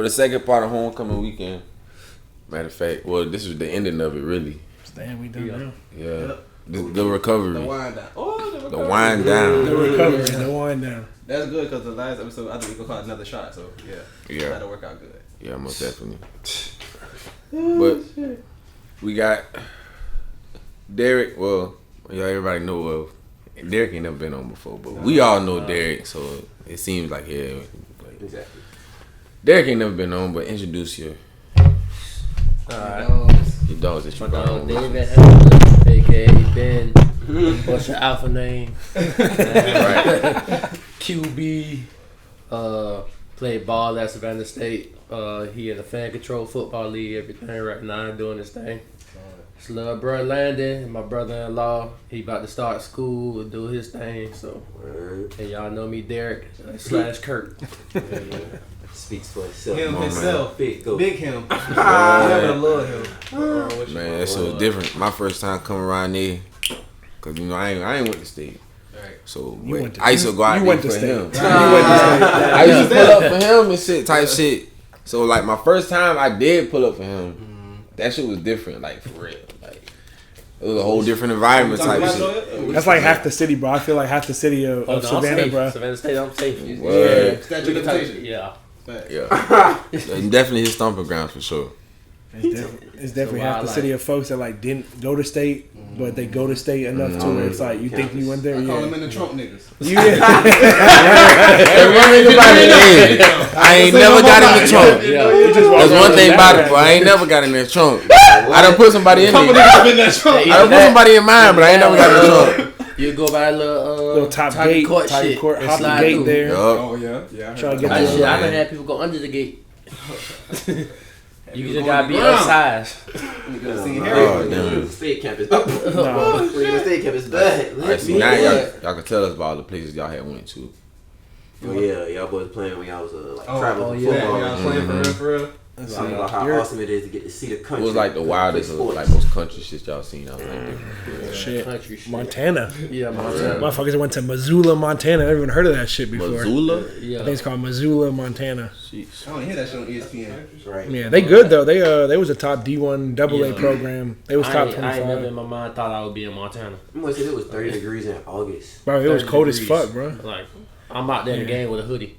for the second part of homecoming weekend. Matter of fact, well, this is the ending of it, really. Damn, we done now. Yeah. The recovery. The wind down. Oh, the wind down. The recovery. The wind down. That's good because the last episode, I think we could call it another shot. So yeah, that'll work out good. Yeah, most definitely. But we got Derek. Well, everybody know of Derek. Ain't never been on before, but we all know Derek, so it seems like Exactly. Derek ain't never been on, but introduce your Alright. your dogs that you My brought dog on. David Hamilton, aka Ben. What's your alpha name? QB. Played ball at Savannah State. He in the fan control football league, everything right now, doing his thing. His little brother Landon, my brother-in-law, he about to start school and do his thing. So, and y'all know me, Derek / Kurt. Speaks for itself. Him himself, Big him. I love him. Man, that shit was different. My first time coming around there, cause you know I ain't went to state. Right. So went to- I used to go out you there went for to state. him. You went to state. I used to pull up for him and shit, type shit. So like my first time I did pull up for him, that shit was different, like for real. Like it was a whole different environment type shit. That's like half the city, bro. I feel like half the city of Savannah, bro. Savannah State, I'm safe. Word. Statue of limitation. Yeah. Yeah. And definitely his stomping grounds for sure. It's definitely half the city of folks that like didn't go to state, but they go to state enough to where it's like you think you went there. I call Yeah. them in the Trump niggas. I ain't never got in the trunk. That's one thing about it, boy. I ain't never got in that trunk. I done put somebody in there. I done put somebody in mine, but I ain't never got in the trunk. You go by a Little top gate, court top shit, court, and hop the slide gate through. there. Yup. Oh yeah. Try to get That the shit, I done had people go under the gate. You just gotta be upsized. Oh, damn. State campus. No. State campus bad. Alright, so now y'all can tell us about all the places y'all had went to. Oh yeah, y'all boys playing when y'all was like Oh, traveling yeah. football. Y'all playing for real. Talking about how awesome it is to get to see the country. What was like the wildest, or like most country shit y'all seen? I was like, different. Shit. Country shit. Montana. Yeah, Montana. Motherfuckers that went to Missoula, Montana. I never even heard of that shit before. Missoula? I think Yeah. it's called Missoula, Montana. I don't hear that shit on ESPN. Right. Yeah, they good though. They was a top D1 AA program. They was top I ain't never 25. in my mind thought I would be in Montana. I'm gonna say it was 30 degrees in August. Bro, it was 30 cold as degrees. fuck, bro. Like, I'm out there in the game with a hoodie.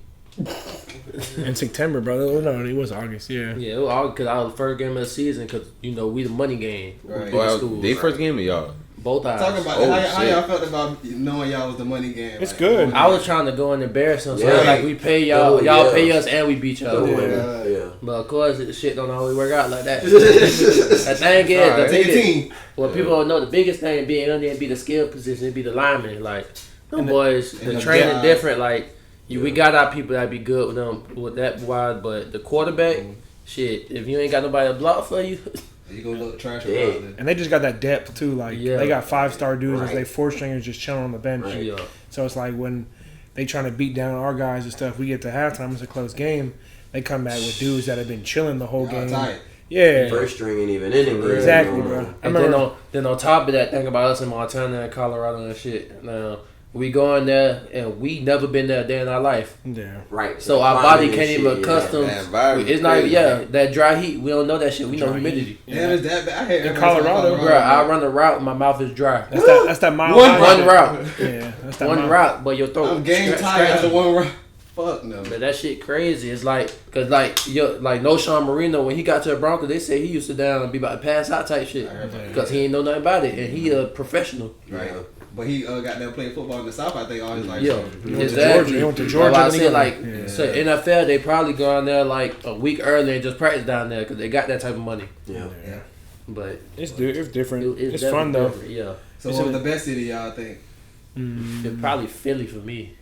In September, bro. No, it was August. Yeah. Yeah, it was all because I was the first game of the season because, you know, we the money game. Right. Big Well, schools. they first game of y'all. Both eyes. Talking about Oh, how shit. y'all felt about knowing y'all was the money game. It's like, good. I was trying to go and embarrass them. So Yeah. like, we pay y'all, Oh, y'all yeah. pay us, and we beat y'all. Yeah. But of course, the shit don't always work out like that. The thing is, Alright. the Take your biggest, team. what people don't know, the biggest thing being on there be the skill position, be the linemen. Like, them boys, the the training guy. different. Like, we got our people that be good with them, with that wide, but the quarterback, shit, if you ain't got nobody to block for you, You gonna look trash Yeah. around there. And they just got that depth too. Like Yeah. they got 5-star dudes as Right. they 4-stringers just chilling on the bench. Right. yeah. So it's like when they trying to beat down our guys and stuff, we get to halftime, it's a close game. They come back with dudes that have been chilling the whole Y'all game. tight. Yeah. First string ain't even in it. Exactly, bro. I And remember. then on top of that, think about us in Montana and Colorado and shit. Now, we go in there and we never been there a day in our life. Yeah. Right. So our body can't even accustom. That environment It's not even, crazy. that dry heat. We don't know that shit. We know Dry humidity. Damn, it's that bad. I hate In Colorado, Bro, I run the route, my mouth is dry. That's that mile. One high One shit. route. Yeah. That's that One mile. route, but your throat. I'm game scratch- tired after scratchy. one round. Fuck no. But that shit crazy. It's like, cause like no Sean Marino, when he got to the Broncos, they said he used to down and be about to pass out type shit. Cause he ain't know nothing about it, and he a professional. Right. But he got them playing football in the South, I think, all his life. Yeah, so- He went to exactly. Georgia. He went to Georgia. But I then he said went- like, Yeah. so NFL, they probably go down there like a week early and just practice down there because they got that type of money. Yeah. But It's different. It's definitely fun though. different, yeah, So what was the best city y'all think? it's probably Philly for me.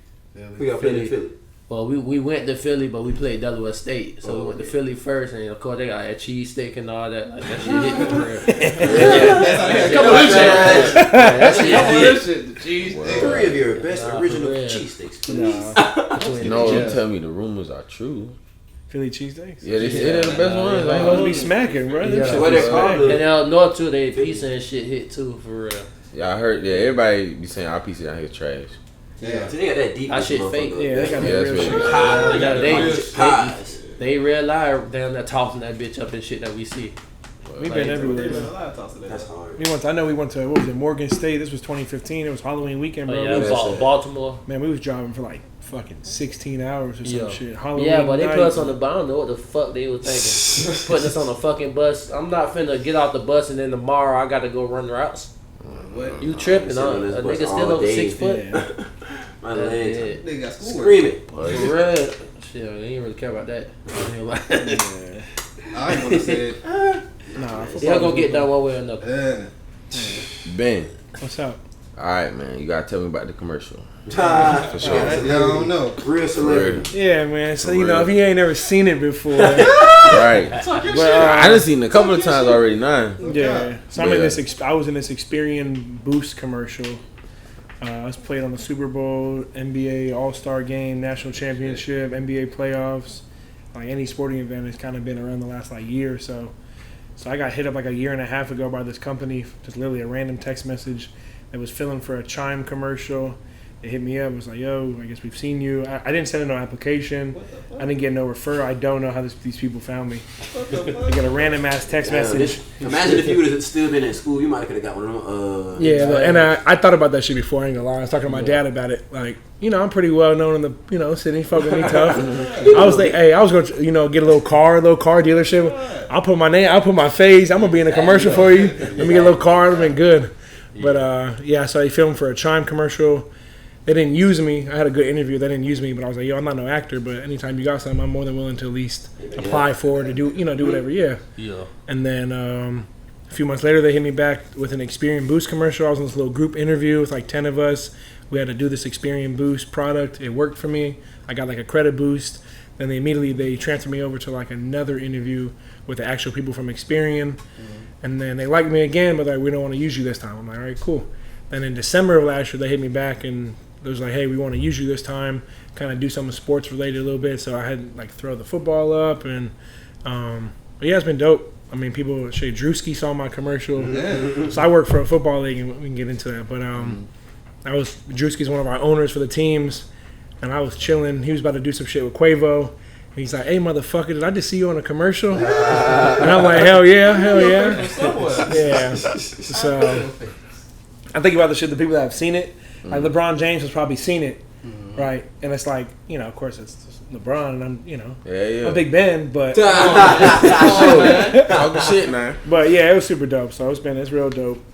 We got Philly. Philly. Well, we went to Philly, but we played Delaware State, so we went to okay. Philly first, and of course they got that cheese steak and all that. Like that shit hit me for real. That shit hit. Three of your best Nah, original for real. cheesesteaks, please. Nah, No, Yeah. don't tell me the rumors are true. Philly cheesesteaks. Yeah, they say they're the best ones. They supposed to be smacking, bro. Them Yeah. shit What be they call smacking. it? And out north too, they pizza and shit hit too for real. Yeah, I heard. Yeah, everybody be saying our pizza down here is trash. Yeah. So they got that deep. That shit fake. Yeah, they got Yeah, that that's real really shit. good. Yeah, Pies. they they real live down there tossing that bitch up and shit that we see. We've been everywhere. That's hard. I know we went to, what was it, Morgan State. This was 2015. It was Halloween weekend, bro. Baltimore. Man, we was driving for like fucking 16 hours or some shit. Halloween but they night. put us on the bus. I don't know what the fuck they was thinking. Putting us on a fucking bus. I'm not finna get off the bus and then tomorrow I got to go run routes. What? You tripping? A nigga still over 6 foot. Yeah. My legs. They got school Screaming. For real. Shit, they didn't really care about that. I ain't want to say it. Nah, Y'all gonna get done one way or another. Ben. What's up? All right, man. You gotta tell me about the commercial. For sure. I don't know. Real celebrity. Yeah, man. So, you know, if you ain't never seen it before. Right. But I done seen it a couple of times already now. Yeah. So I'm in this. I was in this Experian Boost commercial. I was played on the Super Bowl, NBA All-Star Game, National Championship, NBA playoffs. Like any sporting event has kind of been around the last like year or so. So I got hit up like a year and a half ago by this company, just literally a random text message that was filling for a Chime commercial. They hit me up. It was like, yo, I guess we've seen you. I didn't send in no application. I didn't get no referral. I don't know how these people found me. They got a random ass text message. Imagine if you would have still been in school, you might have got one of them. And I thought about that shit before. I ain't gonna lie. I was talking to my dad about it. Like, you know, I'm pretty well known in the city. Fuck with me tough. I was like, hey, I was gonna get a little car dealership. I'll put my name. I'll put my face. I'm gonna be in a commercial for you. Let me get a little car. It'd been good. But so they filmed for a Chime commercial. They didn't use me. I had a good interview. They didn't use me, but I was like, yo, I'm not no actor, but anytime you got something, I'm more than willing to at least apply for it, to do whatever. Yeah. And then a few months later, they hit me back with an Experian Boost commercial. I was in this little group interview with like 10 of us. We had to do this Experian Boost product. It worked for me. I got like a credit boost. Then they transferred me over to like another interview with the actual people from Experian. And then they liked me again, but like, we don't want to use you this time. I'm like, all right, cool. Then in December of last year, they hit me back and it was like, hey, we want to use you this time, kind of do something sports related a little bit. So I had like throw the football up and, but yeah, it's been dope. I mean, people, Shay Drewski saw my commercial. So I work for a football league and we can get into that. But Drewski's one of our owners for the teams and I was chilling. He was about to do some shit with Quavo. And he's like, hey, motherfucker, did I just see you on a commercial? And I'm like, hell yeah. Yeah. So I think about the people that have seen it. Like LeBron James has probably seen it, right? And it's like, of course it's LeBron, and I'm, I'm Big Ben, but talking shit, man. But yeah, it was super dope. So it's real dope.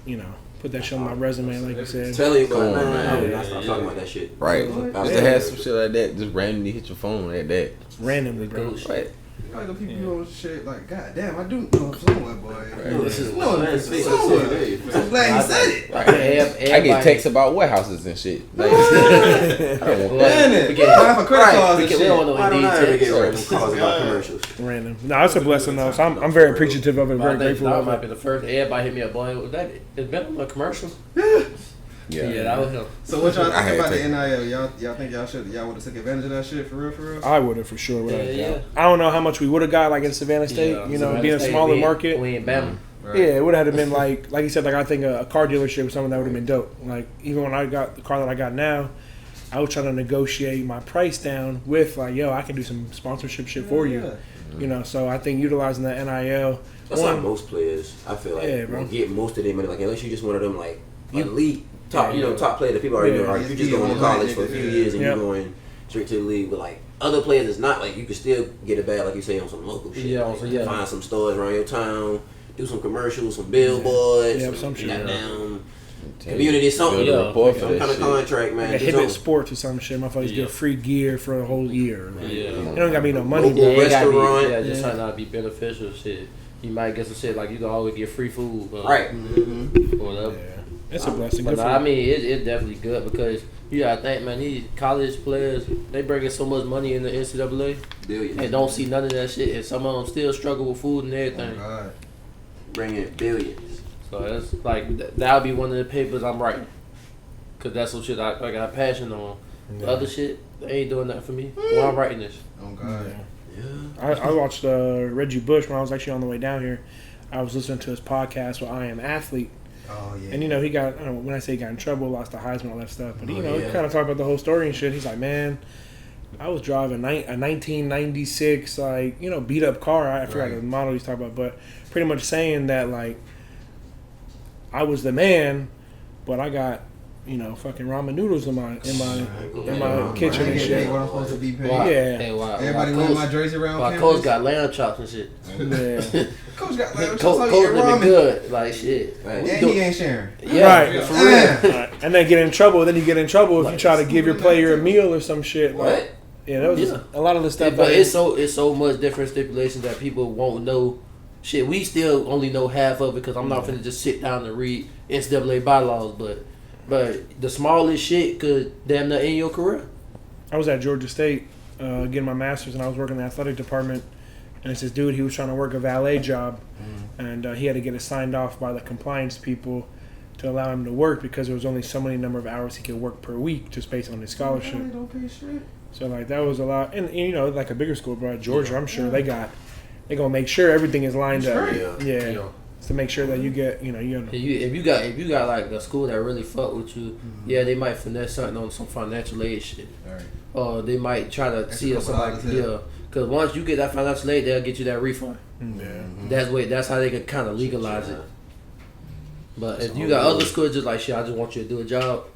Put that shit on my resume, like you said. Tell you about it, man. I stop talking about that shit. Right. Just to have some shit like that, just randomly hit your phone like that. Randomly, bro. Right. Like the people who shit like, God damn, I do know somewhere, boy. Right. This is somewhere. I'm glad he said it. Right. I get texts about warehouses and shit. Like, I don't want that. Applying for credit cards and shit. We don't know I don't know how to get random Indeed calls about commercials. Random. No, it's a blessing though. So I'm very appreciative of it. Very grateful That of might it. be the first. Everybody hit me up, boy. It's been on a commercial. Yeah, that was him. So what y'all think about the NIL? Y'all think y'all would have took advantage of that shit for real? I would have for sure. Without a doubt. Yeah. I don't know how much we would have got like in Savannah State. Being a smaller market. We ain't Bama. Right. Yeah, it would have been like you said. Like I think a car dealership was something that would have been dope. Like even when I got the car that I got now, I was trying to negotiate my price down with like, yo, I can do some sponsorship shit for you. So I think utilizing the NIL. That's not most players. I feel like you get most of their money. Like unless you just one of them like elite top, top player that people already know. If you just going to college for a few years and you're going straight to the league, but like other players, it's not like you can still get a bag like you say on some local shit. Find some stores around your town, do some commercials, some billboards, some goddamn community something. Some kind of contract, man. Like Hibbett Sports or some shit. Motherfuckers get free gear for a whole year. Like, it don't gotta be no money. Local restaurant. Just might not be beneficial shit. You might get some shit like you can always get free food. Right. Whatever. Yeah. It's a blessing. But I mean, it's definitely good because you gotta think, man, these college players, they bringing so much money in the NCAA. Billions. And don't see none of that shit. And some of them still struggle with food and everything. Oh, God. Bringing billions. So that's like, that'll be one of the papers I'm writing. Because that's some shit I got passion on. The other shit, they ain't doing that for me. While I'm writing this. Oh, God. I watched Reggie Bush when I was actually on the way down here. I was listening to his podcast with I Am Athlete. Oh, yeah. And, he got, when I say he got in trouble, lost the Heisman, all that stuff. But, he kind of talked about the whole story and shit. He's like, man, I was driving a 1996 beat up car. I forgot the model he's talking about, but pretty much saying that like I was the man, but I got fucking ramen noodles in my kitchen and shit. What I'm supposed to be paid. Yeah. Hey, Everybody wearing my jersey around. My coach got lamb chops and shit. Yeah. Coach got lamb chops. Coach living good, like shit. And he ain't sharing. Yeah, right. For real. Right. And then get in trouble. Then you get in trouble if you try to give your player a meal or some shit. What? Yeah, that was a lot of the stuff. But it's so much different stipulations that people won't know. Shit, we still only know half of it because I'm not finna just sit down and read NCAA bylaws. But the smallest shit could damn near end your career. I was at Georgia State getting my master's, and I was working in the athletic department. And it's this dude, he was trying to work a valet job, and he had to get it signed off by the compliance people to allow him to work because there was only so many number of hours he could work per week just based on his scholarship. Don't pay shit. So like that was a lot, and like a bigger school, bro, Georgia, I'm sure they gonna make sure everything is lined up. Yeah. To make sure that you get, if you got like a school that really fuck with you, they might finesse something on some financial aid shit, or they might try to see us like because once you get that financial aid, they'll get you that refund. That's how they can kind of legalize it. But if you got other schools just like shit, I just want you to do a job,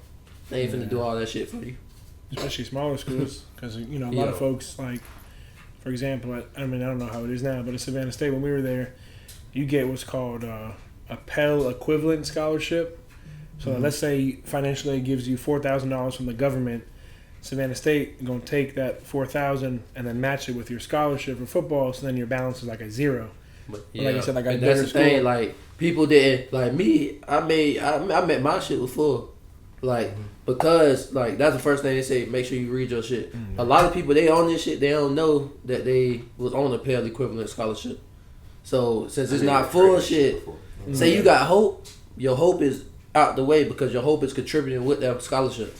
they ain't finna do all that shit for you. Especially smaller schools, because a lot of folks like, for example, I don't know how it is now, but at Savannah State when we were there, you get what's called a Pell equivalent scholarship. So let's say financial aid gives you $4,000 from the government. Savannah State gonna take that $4,000 and then match it with your scholarship for football. So then your balance is like a zero. But like you said, like a that's the school. thing. Like people didn't like me. I met my shit was full. Like because like that's the first thing they say. Make sure you read your shit. A lot of people they on this shit. They don't know that they was on a Pell equivalent scholarship. So since it's not full shit, say you got hope, your hope is out the way because your hope is contributing with that scholarship.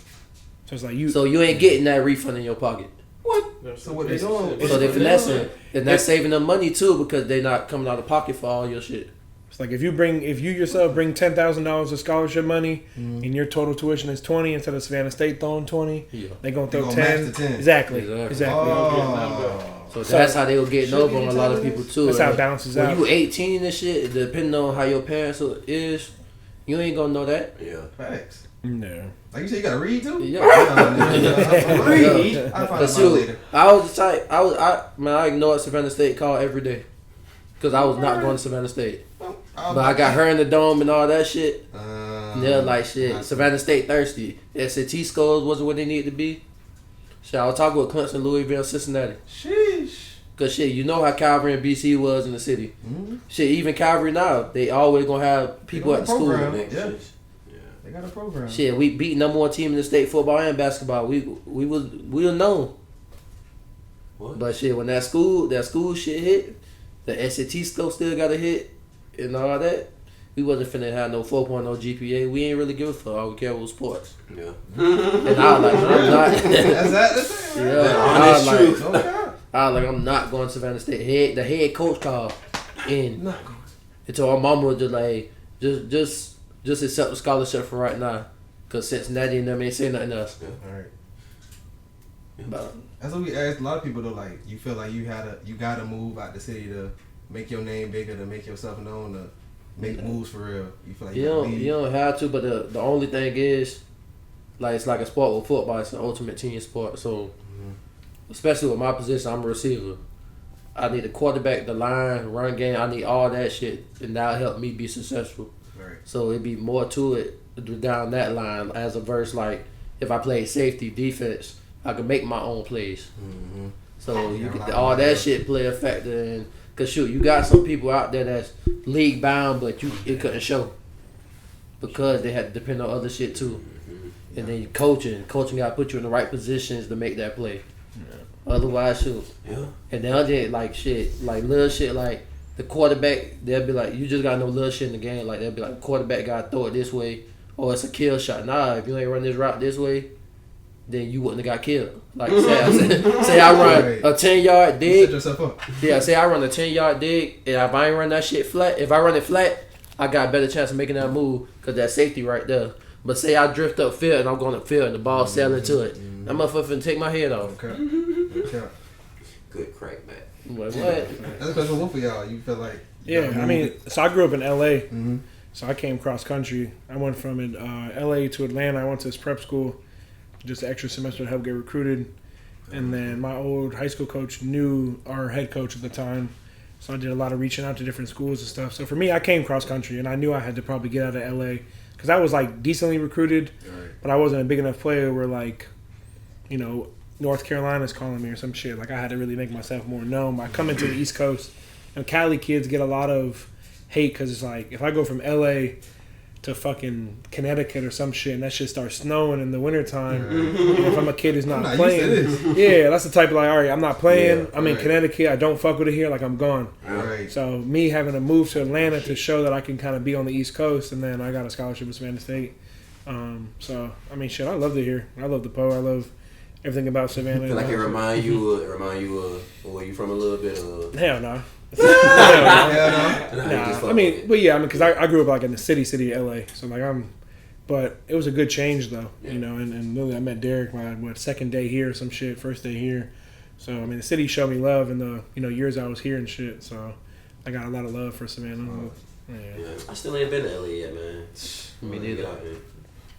So it's like you. So you ain't getting that refund in your pocket. What? So what they doing? So they finessing, and that's saving them money too because they not coming out of pocket for all your shit. It's like if you yourself bring $10,000 of scholarship money and your total tuition is $20 instead of Savannah State throwing $20, they gonna throw 10. Exactly. Oh. So that's how they were getting over on a lot of people too. That's how it balances out. When you 18 and shit, depending on how your parents is, you ain't gonna know that. Yeah. Facts. No. Like you said, you gotta read too. Yeah. Read. I'll find out later. I was the type. I ignored Savannah State call every day because I was not going to Savannah State. But I got her in the dome and all that shit. And they're like, shit, Savannah State thirsty. SAT scores wasn't what they needed to be. Shit, I was talking with Clemson, Louisville, Cincinnati. Sheesh. Cause shit, you know how Calvary and BC was in the city. Shit, even Calvary now, they always gonna have people at the school. Yeah. They got a program. Shit, we beat number one team in the state football and basketball. We were known. What? But shit, when that school shit hit, the SAT score still got a hit and all that. We wasn't finna have no 4.0 GPA. We ain't really give a fuck. All we care was sports. Yeah. And I was like, I'm not. That's yeah. Honest truth. I was like, I'm not going to Savannah State. The head coach called in. Not going. And so our mama was just like, just accept the scholarship for right now. Because Cincinnati and them ain't saying nothing else. Yeah. All right. But that's what we asked a lot of people though. Like, you feel like you gotta move out the city to make your name bigger, to make yourself known, to make moves for real. You feel like you don't have to. But the only thing is, like, it's like a sport with football. It's an ultimate team sport. So, especially with my position, I'm a receiver. I need a quarterback, the line, run game. I need all that shit, and that'll help me be successful. Right. So it'd be more to it down that line as a verse. Like if I play safety, defense, I can make my own plays. So you get all that shit play a factor in. Cause shoot, you got some people out there that's league bound, but it couldn't show because they had to depend on other shit too. And then coaching got to put you in the right positions to make that play. Otherwise, shoot. Yeah. And then other like shit, like little shit, like the quarterback, they'll be like, you just got no little shit in the game. Like they'll be like, quarterback got to throw it this way, or it's a kill shot. Nah, if you ain't run this route this way, then you wouldn't have got killed. Like say I run a 10-yard dig. You set yourself up. Yeah, say I run a 10-yard dig, and if I ain't run that shit flat, if I run it flat, I got a better chance of making that move because that safety right there. But say I drift up field and I'm going up field and the ball sailing to it. That motherfucker finna take my head off. Okay. Good crack back. What? That's a question for y'all. You feel like? I mean, so I grew up in L.A. So I came cross country. I went from L.A. to Atlanta. I went to this prep school, just an extra semester to help get recruited. And then my old high school coach knew our head coach at the time. So I did a lot of reaching out to different schools and stuff. So for me, I came cross country, and I knew I had to probably get out of L.A. because I was like decently recruited, but I wasn't a big enough player where like, you know, North Carolina's calling me or some shit. Like I had to really make myself more known. By coming to the East Coast, and Cali kids get a lot of hate because it's like if I go from L.A. to fucking Connecticut or some shit and that shit starts snowing in the wintertime, and if I'm a kid who's not playing, that's the type of like, all right, I'm not playing. I'm in Connecticut. I don't fuck with it here. Like I'm gone. So me having to move to Atlanta to show that I can kind of be on the East Coast, and then I got a scholarship at Savannah State. So I mean, shit, I loved it here. I love the Po. I love everything about Savannah. I feel like it remind you of where you from a little bit. Hell no. I mean, because I grew up like in the city of LA, so like but it was a good change though, you know. And literally, I met Derek my second day here, some shit, first day here. So I mean, the city showed me love in the years I was here and shit. So I got a lot of love for Savannah. I still ain't been to LA yet, man. Me neither.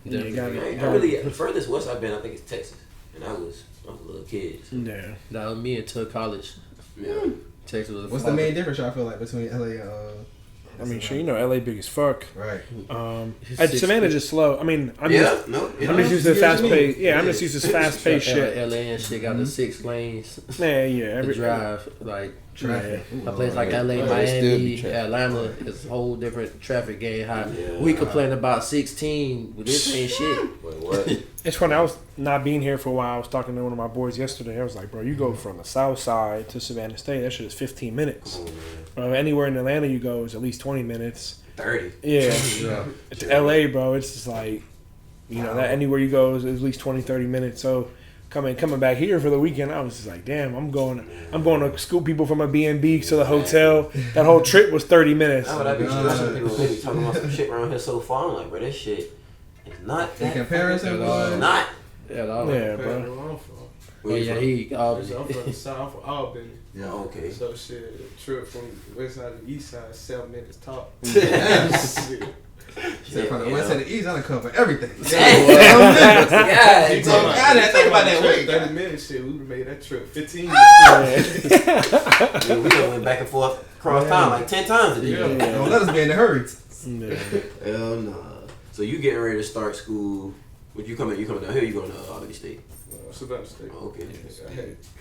The furthest west I've been, I think it's Texas, and I was a little kid. So. Yeah, that was me until college. Yeah. Texas was What's the main difference y'all feel like between LA and I mean, sure, LA big as fuck. Right. Savannah just slow. I mean, I'm just used to fast pace. Yeah, I'm just used to fast paced shit. LA and shit got the 6 lanes. Every drive like traffic. A place like LA, Miami, Atlanta is a whole different traffic game. We complain about 16, but this ain't shit. Wait, what? It's funny. I was not being here for a while. I was talking to one of my boys yesterday. I was like, bro, you go from the south side to Savannah State, that shit is 15 minutes. Bro, anywhere in Atlanta you go is at least 20 minutes. 30. Yeah. It's LA, bro. It's just like, that anywhere you go is at least 20, 30 minutes. So coming back here for the weekend, I was just like, damn, I'm going to scoop people from a B&B to the hotel. That whole trip was 30 minutes. That's what I be people be talking about some shit around here so far. I'm like, bro, this shit is not that. In comparison, boy. Not. Bro. I'm from the south of Albany. Yeah, okay. So shit, trip from west side to east side, 7 minutes top. From the west side to the east, I done cover everything. Think about that way. 30 minutes, shit, we would have made that trip 15 minutes. We done went back and forth across town like 10 times a day. Don't let us be in a hurry. Hell nah. So you getting ready to start school? Would you coming down here? You going to Albany State? Savannah State. Okay.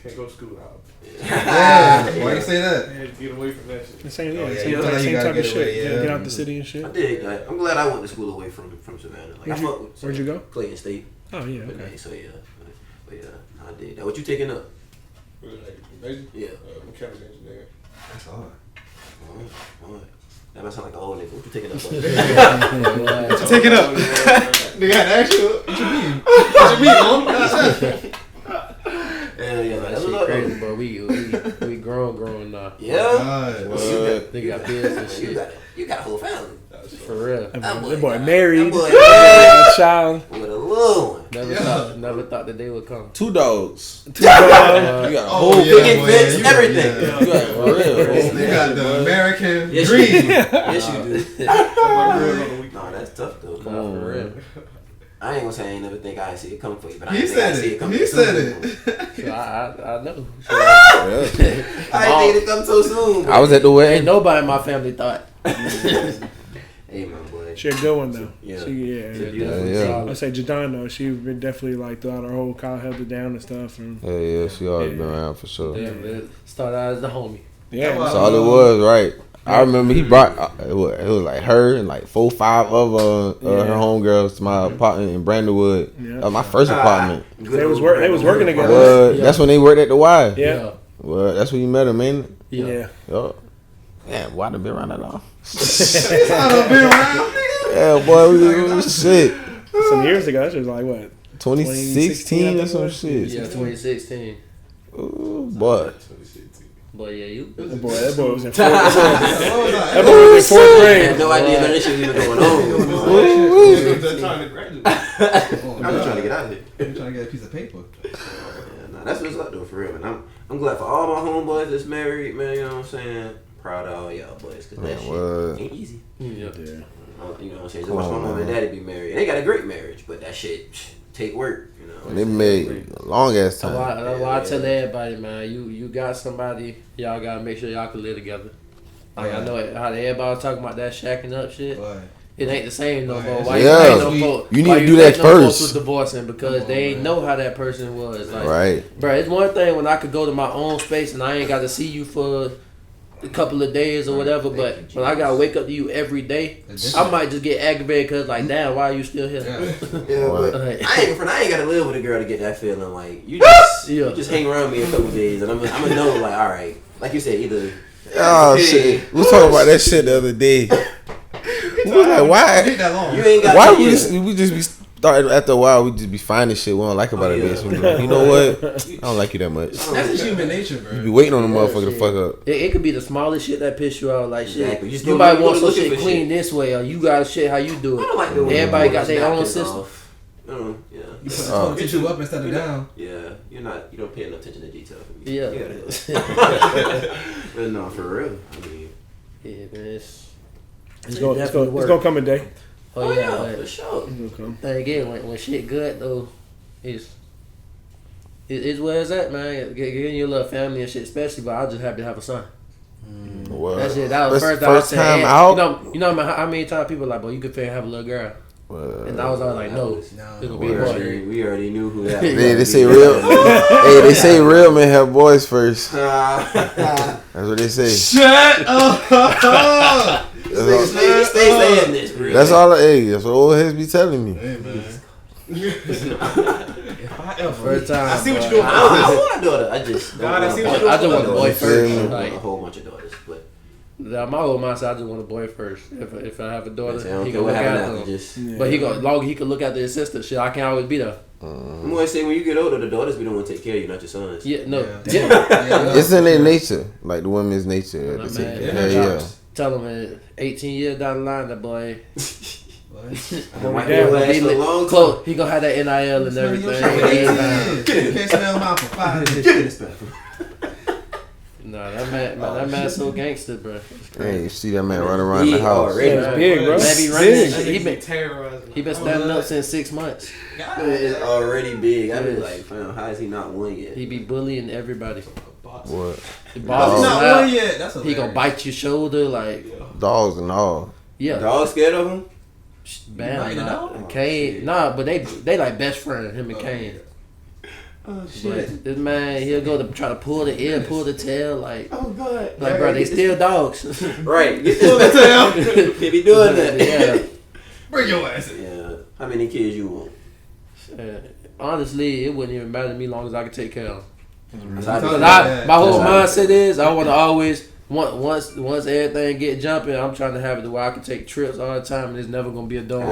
Can't go to school out. Why you say that? I had to get away from that shit. The same type of shit. Get out the city and shit. I did. I'm glad I went to school away from Savannah. Like, Where'd you go? Clayton State. Oh yeah. Okay. So but I did. Now, what you taking up? Major? Yeah. Mechanical engineering. That's hard. Alright. That might sound like an old nigga. What you taking up? What you taking up? Nigga had to ask you. What you mean, That shit crazy, bro. We grown now. Yeah. They got bills and shit. You got a whole family. For real. That boy married. Child. With a little one. Never thought the day would come. 2 dogs. You got a whole big fence, everything. You got for real. They got the American dream. Yes, you do. No, that's tough though. Come on, for real. I ain't gonna say I ain't never think I see it come for you, but He said it. So I know. I didn't think it come so soon. I was at the Ain't wedding. nobody in my family thought. Hey, my boy. She a good one though. Yeah. Yeah. I say Jadon though. She been definitely like throughout her whole college held it down and stuff. And Yeah, she always been around for sure. Yeah, man. Started out as the homie. yeah, That's all it was, right? I remember he brought it was like her and like 4, 5 of her homegirls to my apartment in Brandonwood. Yeah. My first apartment. they was working together. That's when they worked at the Y. Yeah. Well, that's when you met him, man. Yeah. Yo. Damn, why done been around that long? I been around. Yeah, boy, we shit. Some years ago, that was like what? 2016 or some shit. Yeah, 2016. Ooh, boy. Boy, yeah, you. That boy was in fourth grade. That boy was in fourth I grade. had no idea none of this shit was even going on. Just trying to graduate. I'm just trying to get out of here. I'm trying to get a piece of paper. Nah, that's what's up though, for real. And I'm glad for all my homeboys that's married, man. You know what I'm saying? Proud of all y'all boys, cause that shit ain't easy. Yeah. You know what I'm saying? So watch my mom and daddy be married. And they got a great marriage, but that shit take work. You know. And they made a long ass time. That's why I tell everybody, man, you got somebody, y'all gotta make sure y'all can live together. Like I know how everybody talking about that shacking up shit. It ain't the same no more. Why you need to do that first. With divorcing because they ain't know how that person was. Like, right. Bro, it's one thing when I could go to my own space and I ain't got to see you for a couple of days or whatever, but when I gotta wake up to you every day, I might just get aggravated because like, damn, why are you still here? But I ain't gotta live with a girl to get that feeling. Like you just hang around me a couple of days and I'm gonna know like, all right, like you said, either. Oh shit, we was talking about that shit the other day. We was like, why? You ain't got why we just be starting after a while? We just be finding shit we don't like about it, bitch. We be like, you know what? I don't like you that much. That's just human nature, bro. You be waiting on the motherfucker to fuck up. It could be the smallest shit that piss you off, like Exactly. shit. You might want some shit clean this way, or you got shit how you do it. I don't like the way Everybody got their own system. Yeah. You put you up instead of down. Yeah, you don't pay enough attention to detail for me. Yeah. But no, for real. I mean, yeah, man. It's gonna come a day. Oh yeah, for sure. Then again, when shit good though, it's where it's at, man. Getting your little family and shit, especially. But I'm just happy to have a son. Well, That shit. That was the first time hey, out. You know how many times people like, boy, you could have a little girl. And I was always like, no, it's gonna be a boy. We already knew who that was. Hey, they say real. They say real men have boys first. That's what they say. Shut up! Stay saying this, bro. That's all. Hey, that's what old heads be telling me. Hey, man. First time. I see what you doing. I want a daughter. I just God, I see what I just want a boy first. I want Like, a whole bunch of daughters, but my whole mindset, I just want a boy first. If I have a daughter, he he can look after them. just. But long he can look after his sister. Shit, I can't always be there. I'm gonna say when you get older, the daughters be the one to take care of you, not your sons. Yeah, no. Yeah. It's in their nature, like the women's nature. Nah, to take man. care. Yeah. Tell him 18 years down the line, that boy. He gonna have that NIL and everything. Can't smell mouth for 5 minutes. Nah, that man so gangster, bro. Hey, you see that man running around the house. It's big, bro. Man be running. Terrorizing. He been standing up since 6 months. It's already big. I be like, fam, how is he not one yet? He be bullying everybody. What? The He's boss is not loud. one yet. That's He gonna bite your shoulder like Dogs and all. yeah. Dog scared of him? Bam, You nah. biting Kane, but they like best friends, him and Kane. Oh But this man, he'll go to try to pull the ear, pull the tail, like God. bro, they still dogs. Right. Get this tail. He be doing that. Yeah. Bring your ass in. Yeah. How many kids you want? Honestly, it wouldn't even matter to me as long as I could take care of them. That's how I be Cause feeling. my whole That's how I mindset is I want to always once everything get jumping, I'm trying to have it to where I can take trips all the time and it's never gonna be a dog.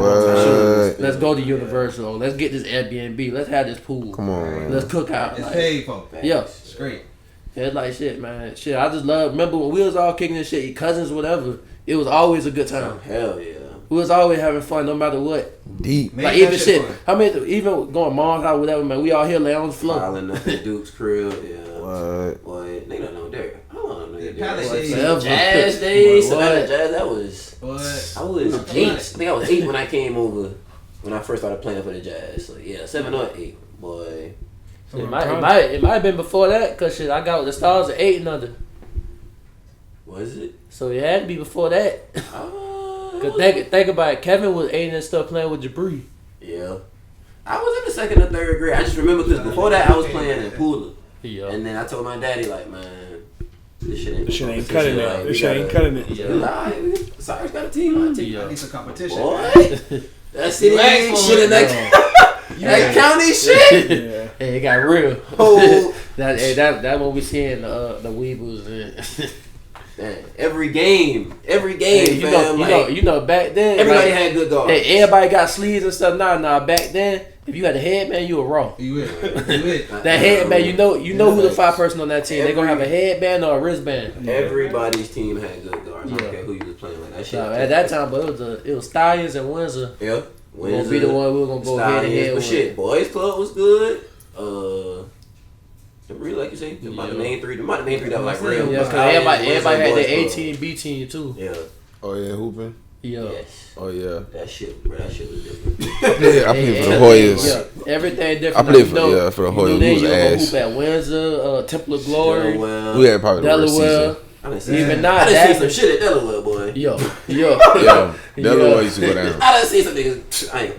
Let's go to Universal. Let's get this Airbnb. Let's have this pool. Come on, man. Let's cook out. It's Like, paid for. yeah. Straight. It's like shit, man. Shit, I just love. Remember when we was all kicking this shit, cousins, whatever. It was always a good time. Hell yeah. We was always having fun, no matter what. Deep. Make Like that even shit. fun. I mean, even going mom's house, whatever, man. We all here lay on the floor. Filing up at Duke's crib. Yeah. What? Boy, they don't know Derek. I don't know Yeah, Derek. Palisades. Forever. Jazz days. Boy, Savannah what? Jazz. That was. What? I was 8. I think I was 8 when I came over. When I first started playing for the Jazz. So yeah, 7 or 8. Boy. It might have been before that, cause shit, I got with the Stars at 8 and under. Was it? So it had to be before that. Cause think about it, Kevin was 8 and stuff playing with Jabri. Yeah. I was in the 2nd or 3rd grade. I just remember because before that I was playing in Pula. Yeah. And then I told my daddy like, man, this shit ain't cutting it. Like, This shit ain't cutting it. Yeah. Alright, Cyrus got a team. I take I need some competition. Boy, that city ain't shit in that county shit. Yeah. Hey, it got real. Oh. that what we seeing the Weebles and Man, every game, hey, fam. you know back then everybody like, had good guards. hey, everybody got sleeves and stuff. Nah, back then If you had a headband, you were raw. You it. That headband, you know who the 5 person on that team. They're gonna have a headband or a wristband. Everybody's team had good guards. I don't care who you was playing like that shit. At that time, but it was Stallions and Windsor. Yeah. We're gonna be the one we were gonna go head to head with. Shit, Boys Club was good. Really, like you say, the main three that was like real. Yeah, because everybody had their A team, B team too. Yeah. Oh yeah, hooping. Yeah. Yes. Oh yeah. That shit was different. Yeah, I played for the Hoyas. Yeah, everything different. I played for the Hoyas. We was ass. Hoop at Windsor, Temple of Glory, we had probably the worst Delaware. season. Even now, I done seen some shit at Delaware, boy. Yo, Delaware used to go down. I done seen some niggas. I ain't.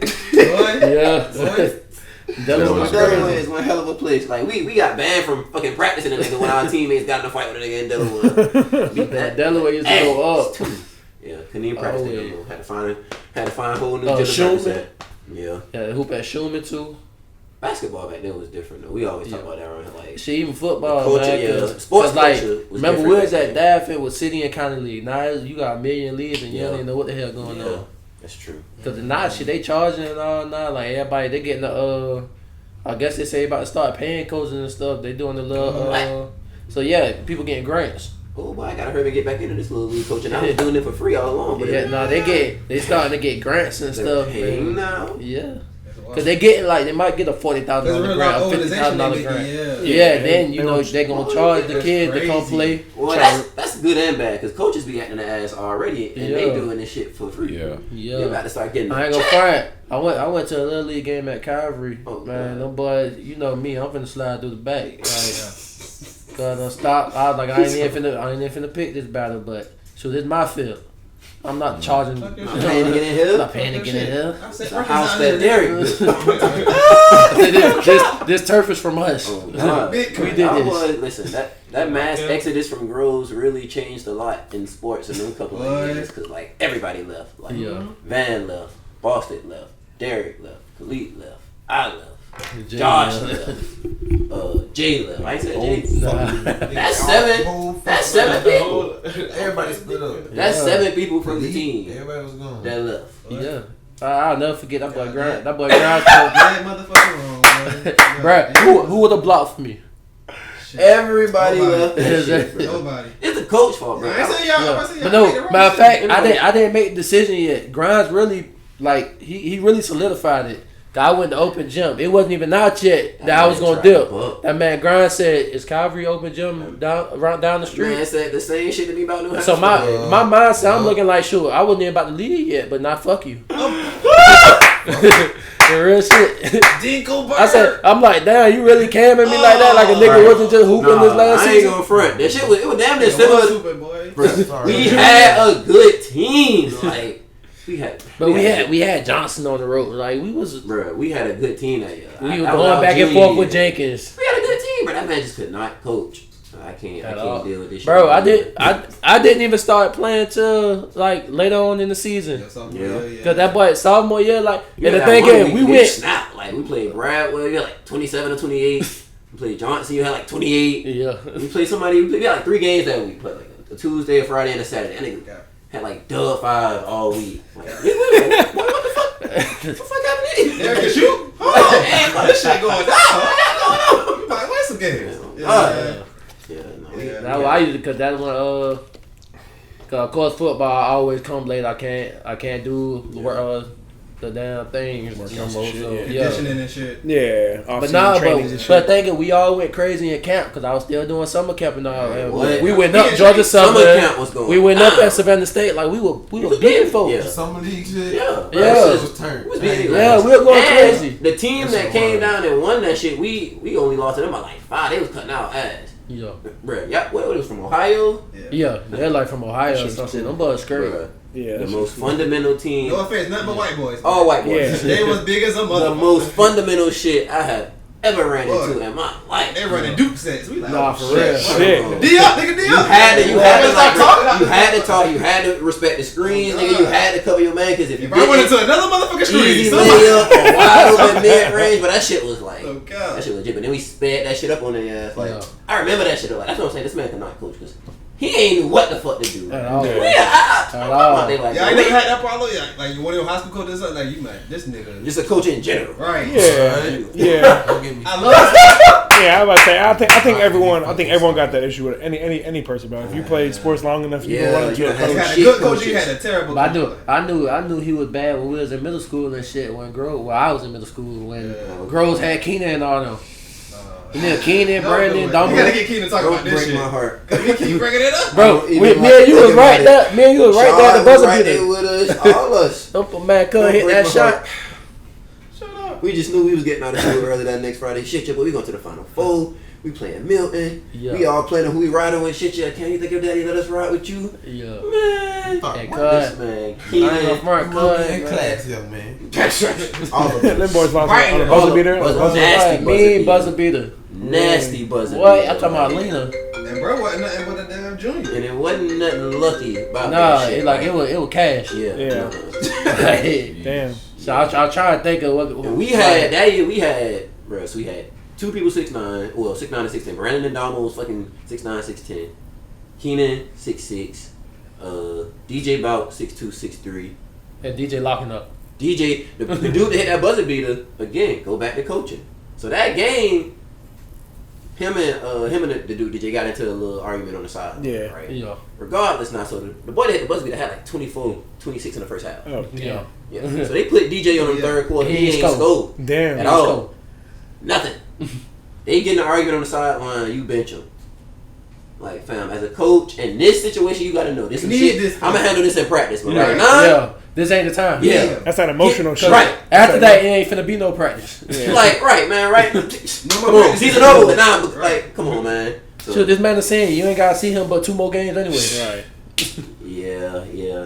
Delaware is one hell of a place. Like we got banned from fucking practicing a nigga when our teammates got in a fight with a nigga in Delaware. Delaware used to go up. Yeah, couldn't even practice there no more. Had to find a whole new gym to practice at. Yeah, hoop at Schumann too. Basketball back then was different though. We always talk about that around here. Like shit, even football, culture, man. Sports like, culture was remember we was at then. Daffin with City and County League. Now you got a million leagues and you don't even know what the hell going on. That's true. Cause the night shit they charging and all now. Like everybody they getting the I guess they say about to start paying coaches and stuff. They doing the little so yeah, people getting grants. Oh boy, I gotta hurry and get back into this little league coaching. I was doing it for free all along. But they starting to get grants and stuff. Paying now. Yeah. Cause they getting they might get a $40,000 grant, a $50,000 grant. Then you know they gonna charge the kids to come play. Well, that's good and bad because coaches be acting the ass already and they doing this shit for free. Yeah. You about to start getting. I ain't gonna front. I went to a little league game at Calvary. Man, them boys, you know me, I'm finna slide through the back. Cause I stop. I was like, I ain't even finna pick this battle, but this is my field. I'm not charging. I'm paying to get in here. Not paying to get in here. The house that Derek. This turf is from us. We did this. Listen, that mass exodus from Groves really changed a lot in sports in those couple of years because everybody left. Van left, Boston left, Derek left, Khalid left, I left. Josh left. Jay left. I ain't said Jay. That's seven people. Everybody split up. That's 7 people from the team. Everybody was gone. That left. Yeah. I'll never forget that boy Grind. That boy Grind. Dead motherfucker wrong, Bruh, who would have blocked for me? Everybody left that shit, bro. Nobody. It's the coach fault, bro. I ain't saying y'all. But no, matter of fact, I didn't make the decision yet. Grimes really, he really solidified it. I went to open gym. It wasn't even out yet that I was gonna dip. That man Grind said, "Is Calvary open gym down the street?" Man said the same shit to me about New Hampshire. So my mindset, I'm looking like, sure, I wasn't even about to leave yet, but not fuck you. The real shit. I said, I'm like, damn, you really came at me like that, like a nigga wasn't just hooping this last season. I ain't gonna front. That shit was damn near similar. We had a good team, we had Johnson on the road. Like we had a good team that year. We were going back and forth with Jenkins. We had a good team, but that man just could not coach. I can't deal with this shit. Bro, I didn't even start playing till later on in the season. Cause that boy sophomore year, and the thing is, we went snap. We played Bradwell, you had 27 or 28. We played Johnson, you had 28. Yeah. We played somebody. We had 3 games that week. Played a Tuesday, a Friday, and a Saturday. That nigga had dub 5 all week. What the fuck? What the fuck happened to you? Derek can shoot? Hold on. This shit going down. What going on? You might win some games. I used to, cause that's when cause of course football I always come late. I can't do the damn things no more. Conditioning and shit. Yeah. But thinking we all went crazy in camp because I was still doing summer camp and all. And we went up Georgia summer camp was going. We went up at Savannah State we were beating folks. Yeah. Summer league shit. Yeah. We were going crazy. The team that came down and won that shit, we only lost to them by 5. They was cutting out ass. Yeah. Bruh, what was from Ohio? Yeah, they're from Ohio or something. Them boys great. Yeah, the most fundamental team. No offense, nothing but white boys. All white boys. Yeah. They was big as a motherfucker. The most fundamental shit I have ever ran into in my life. They running Duke sets. We like, nah, for real. Shit. D-up, nigga, D-up. You had to respect the screens, nigga. You had to cover your man because if you I went into another motherfucking screen. Easy layup or wide open mid range, but that shit was that shit legit. But then we sped that shit up on the ass. I remember that shit. That's what I'm saying. This man cannot coach because he ain't knew what the fuck to do. At all. Yeah, I ain't never had that problem. Like you one of your high school coaches, like you man, this nigga. Just a coach in general. Right. Yeah. Don't get me. I love it. Yeah, I was about to say. I think everyone got that issue with any person, bro. If you play sports long enough, you can run into a You coach. had a good coach. You had a terrible. But coach. I knew he was bad when we was in middle school and shit. When I was in middle school when Groves had Keenan and all them. You know, Keenan, Brandon, You gotta Dominic. get Keenan to talk about this Break shit. my heart. Cause we keep bringing it up. Bro, me and you was right there. Me and you was right there at the buzzer right beater. there with us, all us. Don't man couldn't hit that shot. Shut up. We just knew we was getting out of school early that next Friday. Shit, yeah, but we going to the Final Four. We playing Milton. Yeah. We all planning who we riding with. Shit, yeah, can't you think your daddy let us ride with you? Yeah. Man, Hey, this cuz. man, I Keenan. ain't gonna front, Come on, cuz. in class, young man. That's right. All of Them us. boys lost Right. on a buzzer beater. Buzzer- nasty Mean buzzer buzzer beater. Nasty buzzer. What? beater, I'm talking about like. Lena. And bro wasn't nothing but a damn junior. And it wasn't nothing lucky about Nah, that shit. it was cash. Yeah. Yeah. Like, Damn. so I try to think of what. And we had that year. We had 2 people 6'9", well 6'9" and 6'10". Brandon and Damo was fucking 6'9", 6'10". Keenan 6'6". DJ about 6'2", 6'3". And DJ locking up. DJ, the dude that hit that buzzer beater again. Go back to coaching. So that game, him and the dude DJ got into a little argument on the side. Yeah. Right. Yeah. Regardless, now so the boy that hit the buzzer beater had like 24, 26 in the first half. Oh, Yeah. Yeah. So they put DJ on the third quarter. He He ain't ain't scored. scored damn. at all. Nothing. They getting an argument on the sideline. You bench him. Like, fam, as a coach in this situation, you gotta know this. You Some need shit. this. I'm gonna handle this in practice, but Yeah. right now, Yeah. This ain't the time. yeah. That's that emotional shit. Right. After that, it ain't finna be no practice. Like, right, man, right. No Come more on, practice. season over, but now, like, come on, man. So, So this man is saying you ain't gotta see him but 2 more games anyway. Right.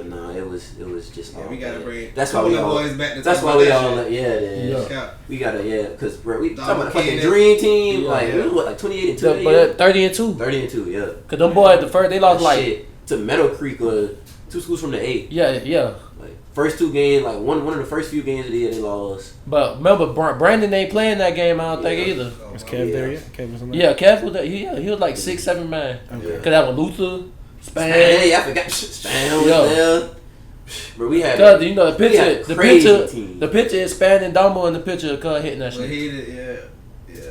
no, it was just. Yeah, all we gotta bad. bring That's why couple we of all. boys back to That's talk why about we that all. shit. Yeah, it is. Yeah. Yeah. We gotta, because bro, we Dog, talking about the fucking Keenan. dream team. Yeah, Like, yeah. we was what, like 28 and 2 that year? But 30-2. 30 and 2, yeah. Cause them boys the first they lost like Shit, to Meadow Creek or 2 schools from the 8. yeah. Like first 2 games, like one of the first few games of the year they lost. But remember Brandon ain't playing that game. I don't think either. Is Kev there yet? Kev was on that? Yeah, Kev was there. He was like 6-7 man. Okay. Cause that was Luther, Span. Hey, I forgot. Span was Yo. there. But we had. Cause you know the we had picture, a crazy team. the picture is Span and Damo in the picture of Cuz hitting that But shit. he did, yeah.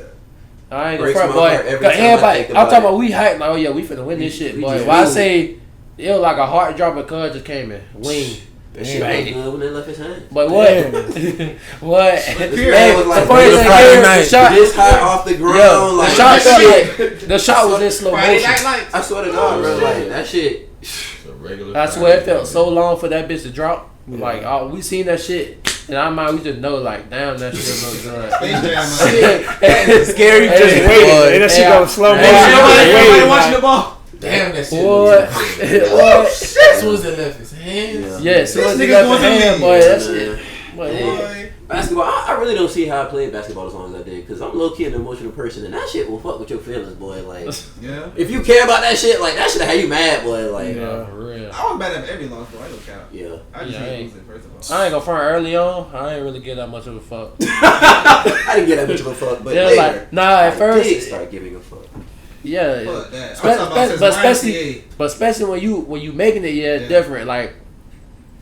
I ain't gonna Breaks front, my boy. heart every Cause time I everybody, think I'm about talking it. about we hype like, oh yeah, we finna win this shit, we boy. just Why I do. say it was like a heart drop of Cuz just came in, wing. That shit Damn. was good when they left his hand. But what? what? Pierre was like, the funny this thing Friday is, night, the shot, this high off the ground, yo, like the shot that felt shit. like the shot was in slow Friday motion. Night Lights. I swear to God, bro, like that shit. It's a regular I swear it Friday felt so night. long for that bitch to drop. Like, oh, we seen that shit. In our mind, we just know, like, damn, that shit looks good. Space Jam, man. It's scary. They just waited. And that shit go slow motion. Nobody Waiting, watching like- the ball. Damn, that shit. What? What? As soon as they left his hands. Yeah, as soon as This he nigga got the going to hand, leave. boy, that Yeah, shit. man. Boy, Boy. Basketball, I really don't see how I played basketball as long as I did, because I'm low key an emotional person, and that shit will fuck with your feelings, boy. Like, Yeah. if you care about that shit, like that shit have you mad, boy. Like, yeah, for real. I was mad at every loss, bro. I don't count. yeah. I just Yeah, hate I ain't- losing, first of all. I ain't gonna front early on. I ain't really get that much of a fuck. I didn't get that much of a fuck, but Yeah, later, like, nah, at I first, did start giving a fuck. yeah. Fuck that. Spe- I'm talking about since but YMCA. especially when you making it, yeah, it's Yeah. different. Like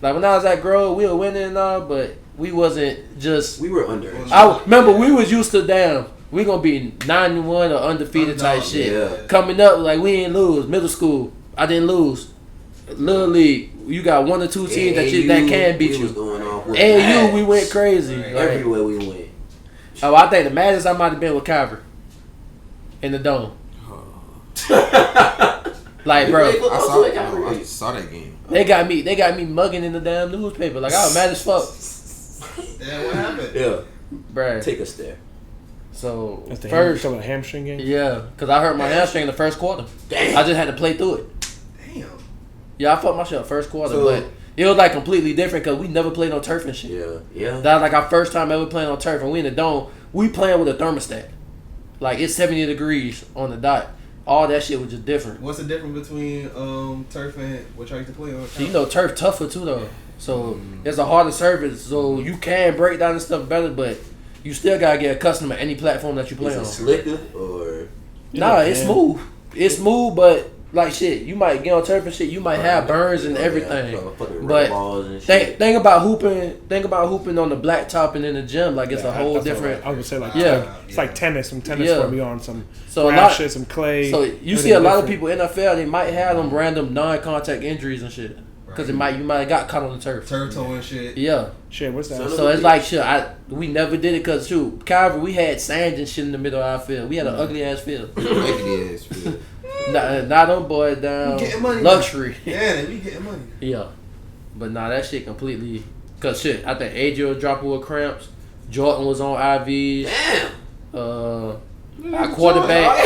when I was at Grove, we were winning and all, but we wasn't just. We were under. I remember we was used to damn. We gonna be 9-1 or undefeated type Underdog, shit. yeah. Coming up, like we ain't lose. Middle school, I didn't lose. Little league, you got 1 or 2 teams that can beat we was you. going off with And that. we went crazy. Right. Like, Everywhere we went. oh, I think the maddest I might have been with Kyver in the dome. Like, bro, I saw that game. they got me mugging in the damn newspaper. Like I was mad as fuck, Yeah, what happened? Yeah. bruh. Take us there. So That's the first, hamstring game. yeah, cause I hurt my hamstring in the first quarter. Damn. I just had to play through it. Damn. Yeah, I fucked my shit up first quarter, So- but it was like completely different because we never played on turf and shit. Yeah. That was like our first time ever playing on turf, and we in the dome. We playing with a thermostat, like it's 70 degrees on the dot. All that shit was just different. What's the difference between turf and what y'all used to play on? So, you know, turf tougher too though. So it's a harder surface, so you can break down and stuff better, but you still gotta get accustomed to any platform that you play Is on. it slicker or? Nah, it's smooth. It's smooth, but like shit, you might get on turf and shit. You might have burns and everything. But think about hooping. Think about hooping on the blacktop and in the gym. Like it's a whole different. I would say like it's like tennis. Some tennis for me on some shit, some clay. So you see a lot of people in NFL. They might have them random non-contact injuries and shit. Because you might have got caught on the turf. Turf toe and shit. Yeah. Shit, what's that? So it's like shit. We never did it because Calvary, we had sand and shit in the middle of our field. We had an ugly ass field. Ugly ass field. Not them boys down. Getting money. Luxury. Yeah, we getting money. Yeah. But that shit completely. Cause shit, I think AJ was dropping with cramps. Jordan was on IVs. Damn. Our quarterback,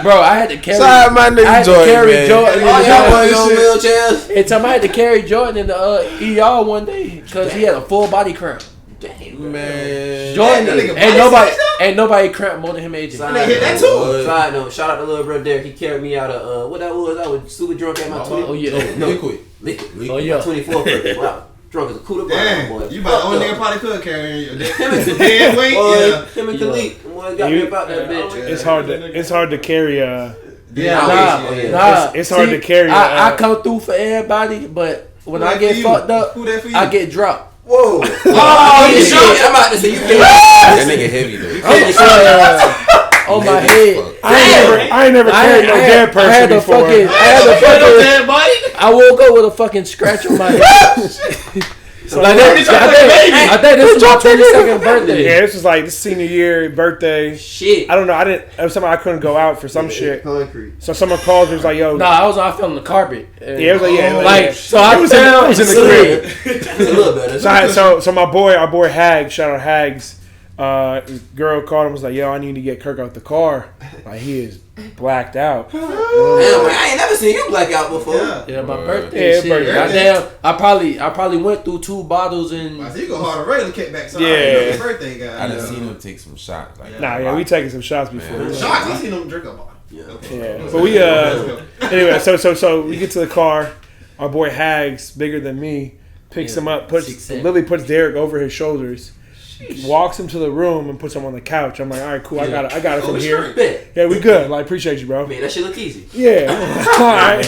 bro. I had to carry. Sorry, my nigga Jordan. All y'all boys on wheelchairs. Every time I had to carry Jordan in the ER one day because he had a full body cramp. Damn, man. Jordan ain't nobody cramp more than him, AJ. Hit that too. Side note, shout out to little brother Derek. He carried me out of what that was. I was super drunk at my 20. Oh yeah, liquid. Oh yeah, 24th birthday. Wow. Drunk as a cooler boy. You about the only nigga probably could carry your dead weight. Him and Khalid. Boy, got me about that bitch. It's hard to carry. It's hard to carry. I come through for everybody, but when I get fucked up, I get dropped. Whoa! Oh shit! I'm about to say you get That nigga heavy though. On my head. I ain't never carried no dead person before. I woke up with a fucking scratch on my head. So I think this was my 22nd birthday. Yeah, this was like the senior year birthday. Shit. I don't know. It was something I couldn't go out for some shit. Concrete. So someone called me, was like, "Yo." Nah, I felt on the carpet. Yeah, it was like, so I was in the crib. a little better. So our boy Hags, shout out Hags. Girl called him, was like, "Yo, I need to get Kirk out the car. Like he is blacked out." Damn, I ain't never seen you black out before. Yeah, my birthday. Shit. Goddamn, I probably went through 2 bottles and. So you go hard to regular kickback. So yeah. Birthday guy. I done seen him take some shots. Like, we taking some shots before. Shots. I seen him drink a bottle. Yeah. But we anyway, so we get to the car. Our boy Hags, bigger than me, picks him up. Lily puts Derek over his shoulders. Walks him to the room and puts him on the couch. I'm like, all right, cool. I got it from here. Yeah, we good. Like, appreciate you, bro. Man, that shit look easy. Yeah. All right.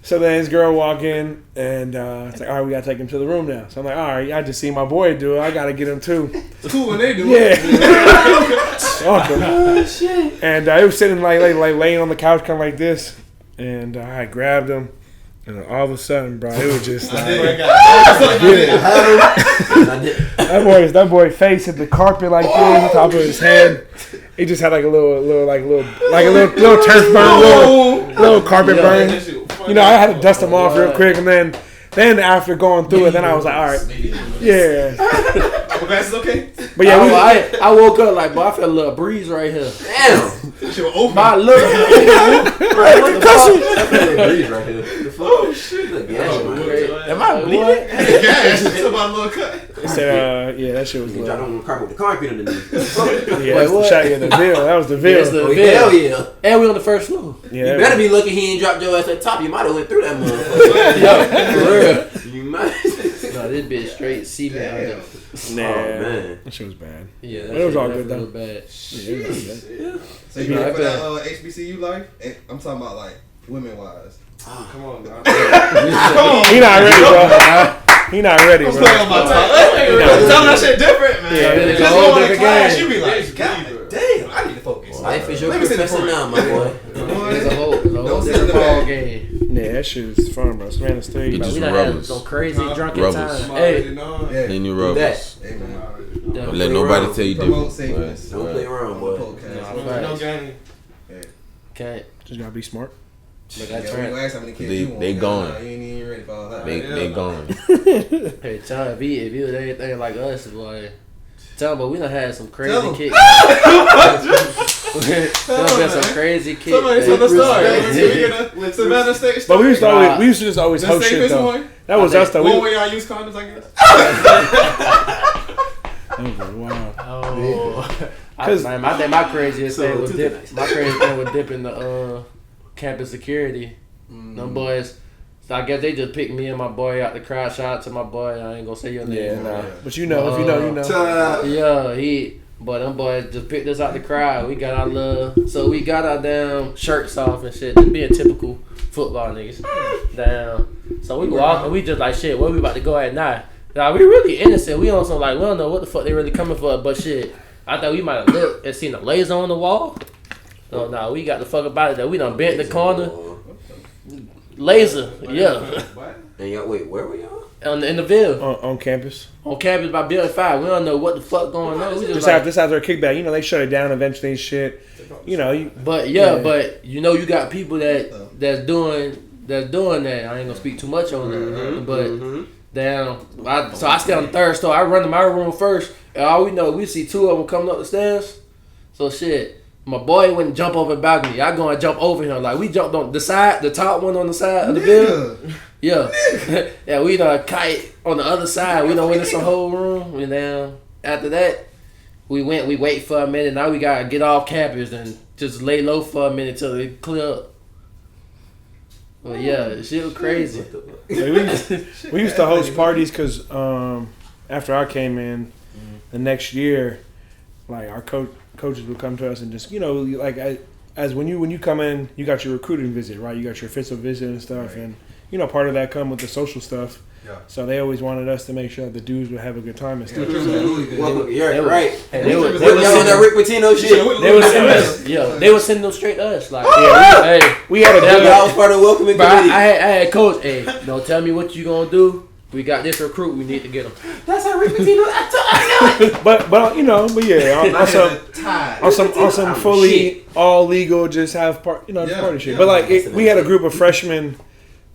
So then his girl walk in and it's like, all right, we gotta take him to the room now. So I'm like, all right, I just see my boy do it. I gotta get him too. It's cool when they do it. Oh shit. And he was sitting like laying on the couch, kind of like this, and I grabbed him. And then all of a sudden, bro, it was just like that boy face hit the carpet like this, on top of his head. He just had like a little turf burn, little carpet burn. You know, I had to dust him off real quick, and then after going through it, then I was like, all right, yeah. My glasses okay? But yeah, I woke up like, boy, I felt a little breeze right here. Damn. My look. Breeze right here. Oh shit! Am I bleeding? It's about a little cut. He said, yeah, that shit was good. Dropped on the carpet with the concrete underneath. Yeah, that's the shot. Yeah, the Ville. That was the Ville. Hell yeah! And we on the first floor. Yeah, you better be lucky he ain't dropped your ass at the top. You might have went through that motherfucker. Yo, for real. You might. No, this bitch straight cement. Nah, oh man, that shit was bad. Yeah, but it was all good though. Bad. Yeah, it was bad. So you ready for that HBCU life? I'm talking about like women wise. Oh, come on, man. He not ready, bro. He not ready, bro. Tell me that shit different, man. Yeah, it's a whole different game. You be like, God damn, I need to focus. Life is your professor now, my boy. It's a whole different ball game. Yeah, that shit was fun, bro. Savannah State. You We just done had some crazy drunken time. Hey, then you rubbers. Hey, man. Don't let nobody tell you different. Don't play around, boy. No game. Can't. Just gotta be smart. They gone. You ain't even ready for all that. They gone. Hey, tell if you was anything like us, boy. Tell but we done had some crazy kicks. There been some crazy kicks. Somebody tell the story. Savannah State. But we used to just always host shit though. That was us though. One way y'all use condoms, I guess. Wow. Oh. I think my craziest thing was dipping the campus security. Them boys. So I guess they just picked me and my boy out the crowd. Shout out to my boy. I ain't gonna say your name. Yeah, nah. But you know, if you know, you know. Yeah, But them boys just picked us out the crowd. We got we got our damn shirts off and shit. Just being typical football niggas. Damn. So we walk and we just like, shit, where we about to go at now? Now, we really innocent. We on some like, we don't know what the fuck they really coming for, but shit, I thought we might have looked and seen a laser on the wall. So, nah, we got the fuck about it that we done bent the corner. Laser, yeah. And y'all, wait, where were y'all? In the Ville. On campus. On campus by Building 5. We don't know what the fuck going on. We just after a kickback. You know, they shut it down eventually and shit. You know. But you know, you got people that's doing that. I ain't gonna speak too much on that. But so I stay on the third store. I run to my room first. And all we know, we see two of them coming up the stairs. So shit. My boy wouldn't jump over the balcony. I go and jump over him. Like, we jumped on the side, the top one on the side of the building. Yeah. Yeah, we done kite on the other side. We done went in some whole room. And then after that, we wait for a minute. Now we gotta get off campus and just lay low for a minute till it clear up. But yeah, shit was crazy. We used to host parties because after I came in, the next year, like our coaches would come to us and just, you know, like as when you come in, you got your recruiting visit, right? You got your official visit and stuff, and you know, part of that come with the social stuff. Yeah. So they always wanted us to make sure that the dudes would have a good time and stuff. You're right. They were on that Rick Pitino shit. They were sending us. Yeah, they were sending them straight to us. Like, we had a good. I was part of the welcoming committee. I had coach. Hey, don't tell me what you gonna do. We got this recruit. We need to get him. That's how Rick Pitino. But you know, but yeah, on some fully all legal, just have party shit. But like we had a group of freshmen.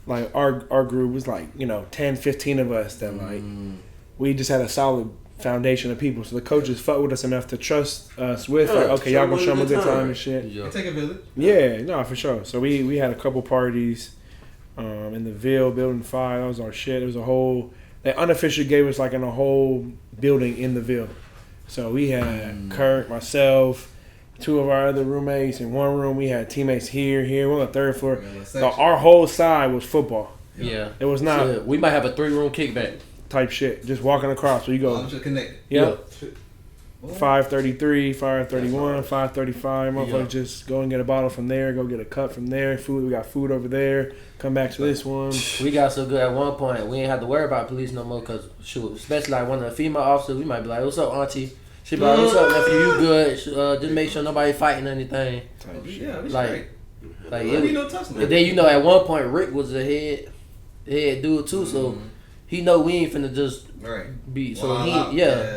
Like our group was like, you know, 10, 15 of us that like we just had a solid foundation of people. So the coaches fucked with us enough to trust us with like, okay, y'all gonna show them a good time and shit. Yeah. Take a village. Yeah, no, for sure. So we had a couple parties in the Ville, Building 5. That was our shit. It was a whole, they unofficially gave us like in a whole building in the Ville. So we had Kurt, myself, two of our other roommates in one room. We had teammates here. We're on the third floor. So our whole side was football. Yeah. It was not. So we might have a 3-room kickback type shit. Just walking across. So you go. Just connected. Yeah. 533, 531, 535. Motherfuckers just go and get a bottle from there. Go get a cup from there. Food. We got food over there. Come back to this one. We got so good at one point. We ain't have to worry about police no more. Cause shoot, especially like one of the female officers, we might be like, "What's up, auntie?" She be like, "What's up, nephew? You good? Just make sure nobody fighting anything." Yeah, like and then you know at one point Rick was the head dude too, so he know we ain't finna just be. So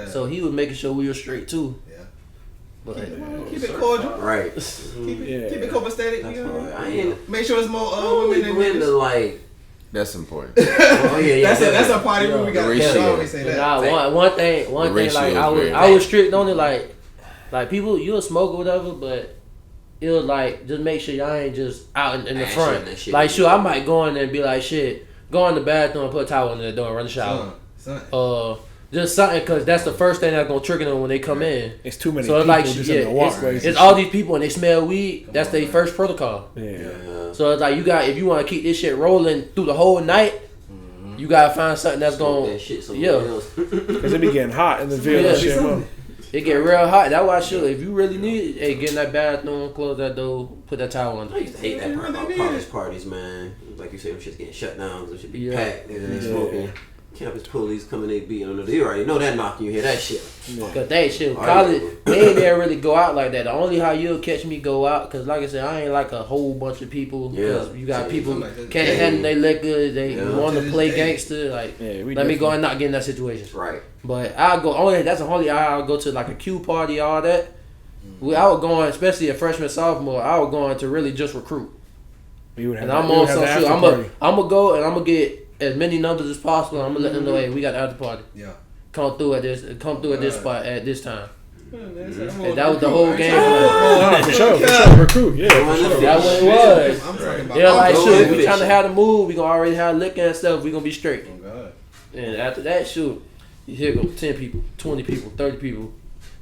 so he was making sure we were straight too. Yeah, but keep it cordial, right? Keep it copacetic. You know? Make sure it's more women than niggas. Like. That's important. That's a party room. We got to always say that. Nah, one thing. Like I was strict on it. Like people, you'll smoke or whatever, but it was like just make sure y'all ain't just out in the front. Like sure, I might go in there and be like shit. Go in the bathroom and put a towel under the door and run the shower. Just something, because that's the first thing that's gonna trigger them when they come in. It's too many people just in the walkway. It's all these people and they smell weed. That's their first protocol. Yeah. So it's like if you want to keep this shit rolling through the whole night, you gotta find something that's gonna because it be getting hot in the Ville. It get real hot. That's why if you really need it, get in that bathroom, close that door, put that towel under. I used to hate that part about college parties, man. Like you said, them shit's getting shut down. They should be packed and they smoking. Campus police coming, they beating on the. You already know that knock. You hear that shit. Cause that shit, college, we ain't never really go out like that. The only how you'll catch me go out, cause like I said, I ain't like a whole bunch of people. Cause you got people can't handle their liquor. They want to play gangster. Like let me go and not get in that situation. Right. But I'll go. That's the only I'll go to like a Q party, all that. I was going, especially a freshman, sophomore. I was going to really just recruit. And I'm on some shit. I'm gonna go and I'm gonna get as many numbers as possible. I'm gonna let them know, hey, we got the after party. Yeah. Come through at this spot at this time. And that was the whole game. For sure. Recruit. Yeah. That's what it was. Yeah, like shoot, we trying to have the move. We gonna already have liquor and stuff. We gonna be straight. And after that, shoot, here go 10 people, 20 people, 30 people.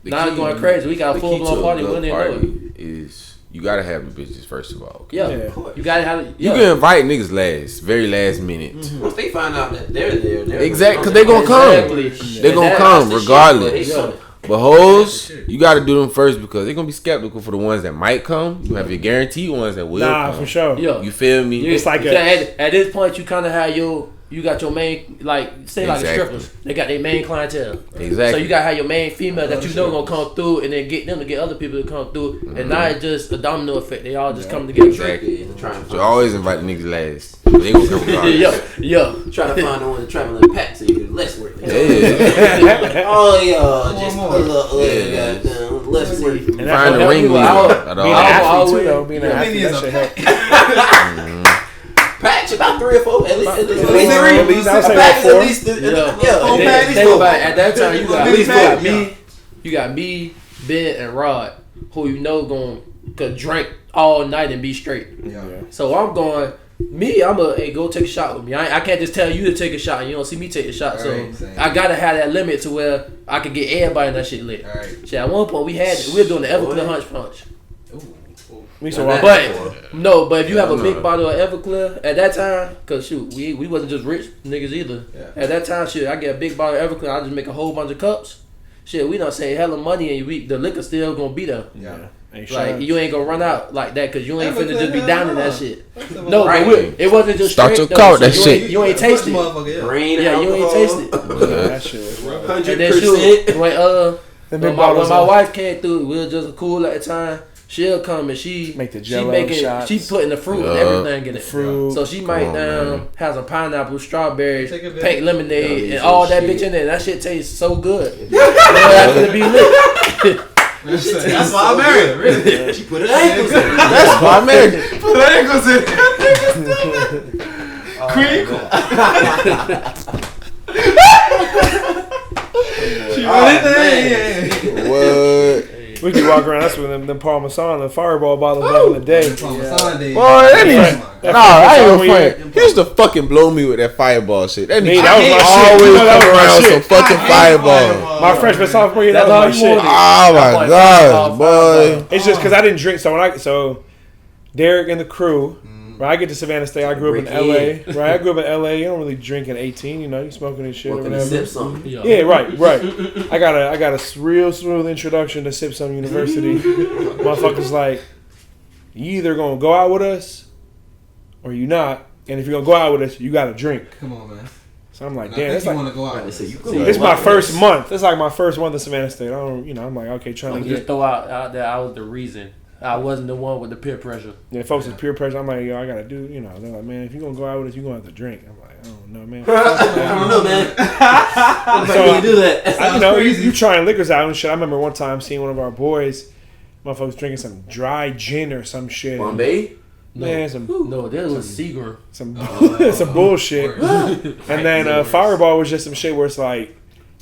Now it's going crazy. We got a full blown party. We didn't know it. Is you gotta have the bitches first of all. Okay? Yeah, you gotta have it. You can invite niggas very last minute. Once they find out that they're there, exactly, because they gonna come. They gonna come regardless. But hoes, you got to do them first because they're gonna be skeptical for the ones that might come. You have your guaranteed ones that will come. for sure. Yeah. You feel me? It's like at this point you kind of have you got your main, like say like the strippers, they got their main clientele. Exactly. So you gotta have your main female that you know gonna come through, and then get them to get other people to come through, and now it's just a domino effect. They all just come together. Exactly. So always invite the niggas last. They gonna come regardless. Yeah. Try to find the one traveling pack so you can less work. Yeah. Oh yeah, just goddamn less work. Find the ring leader. Being an athlete too, though. Being an athlete, that shit help. Patch about 3 or 4 at least. At least I would say about 4. At that time you got me, Ben, and Rod, who you know could drink all night and be straight. Yeah. So I'm going. I'm gonna go take a shot with me. I can't just tell you to take a shot and you don't see me take a shot. So I gotta have that limit to where I can get everybody in that shit lit. Shit, at one point we were doing the Everclear Hunch Punch. But if you have a big bottle of Everclear at that time, cause shoot, we wasn't just rich niggas either. Yeah. At that time, shit, I get a big bottle of Everclear, I just make a whole bunch of cups. Shit, we done say hella money and the liquor still gonna be there. Yeah. Like you ain't gonna run out like that cause you ain't finna just be down in that shit. No, right. It wasn't just start straight, your car with that shit. You ain't tasted it. Yeah, you ain't tasted it. That shit. 100%. When my wife came through, we was just cool at the time. She'll come and she make the jello shots. She putting the fruit and everything in it. Fruit. So she might have some pineapple, strawberries, pink lemonade, and all that bitch in there. That shit tastes so good. That's gonna be lit. That's why I married her, really. She put her ankles in it. That's why I married her. Put her ankles in it. Queen. She went in there. What? We could walk around. That's when them Parmesan and Fireball bottles back in the day. Boy, I ain't gonna front. He used to fucking blow me with that Fireball shit. That nigga always come around with some fucking Fireball. My freshman sophomore year, that was my shit. Oh my god, boy! It's just because I didn't drink. So Derek and the crew. Right, I get to Savannah State. I grew up in LA. Right, I grew up in LA. You don't really drink at 18. You smoking and shit or whatever. Sip something. Yeah, right. I got a real smooth introduction to Sip Some University. Motherfuckers like, you either gonna go out with us or you not. And if you're gonna go out with us, you gotta drink. Come on, man. So I'm like, damn, it's like, want to go out. this is my first month. It's like my first month at Savannah State. I'm like, okay, trying to just throw out that I was the reason. I wasn't the one with the peer pressure. Yeah, folks with peer pressure. I'm like, yo, I gotta do. They're like, man, if you gonna go out with us, you gonna have to drink. I'm like, I don't know, man. I don't know, man. So you do that. You trying liquors out and shit. I remember one time seeing one of our boys, motherfuckers drinking some dry gin or some shit. Bombay? Man, that was Seagram. Some bullshit. And then Fireball was just some shit where it's like,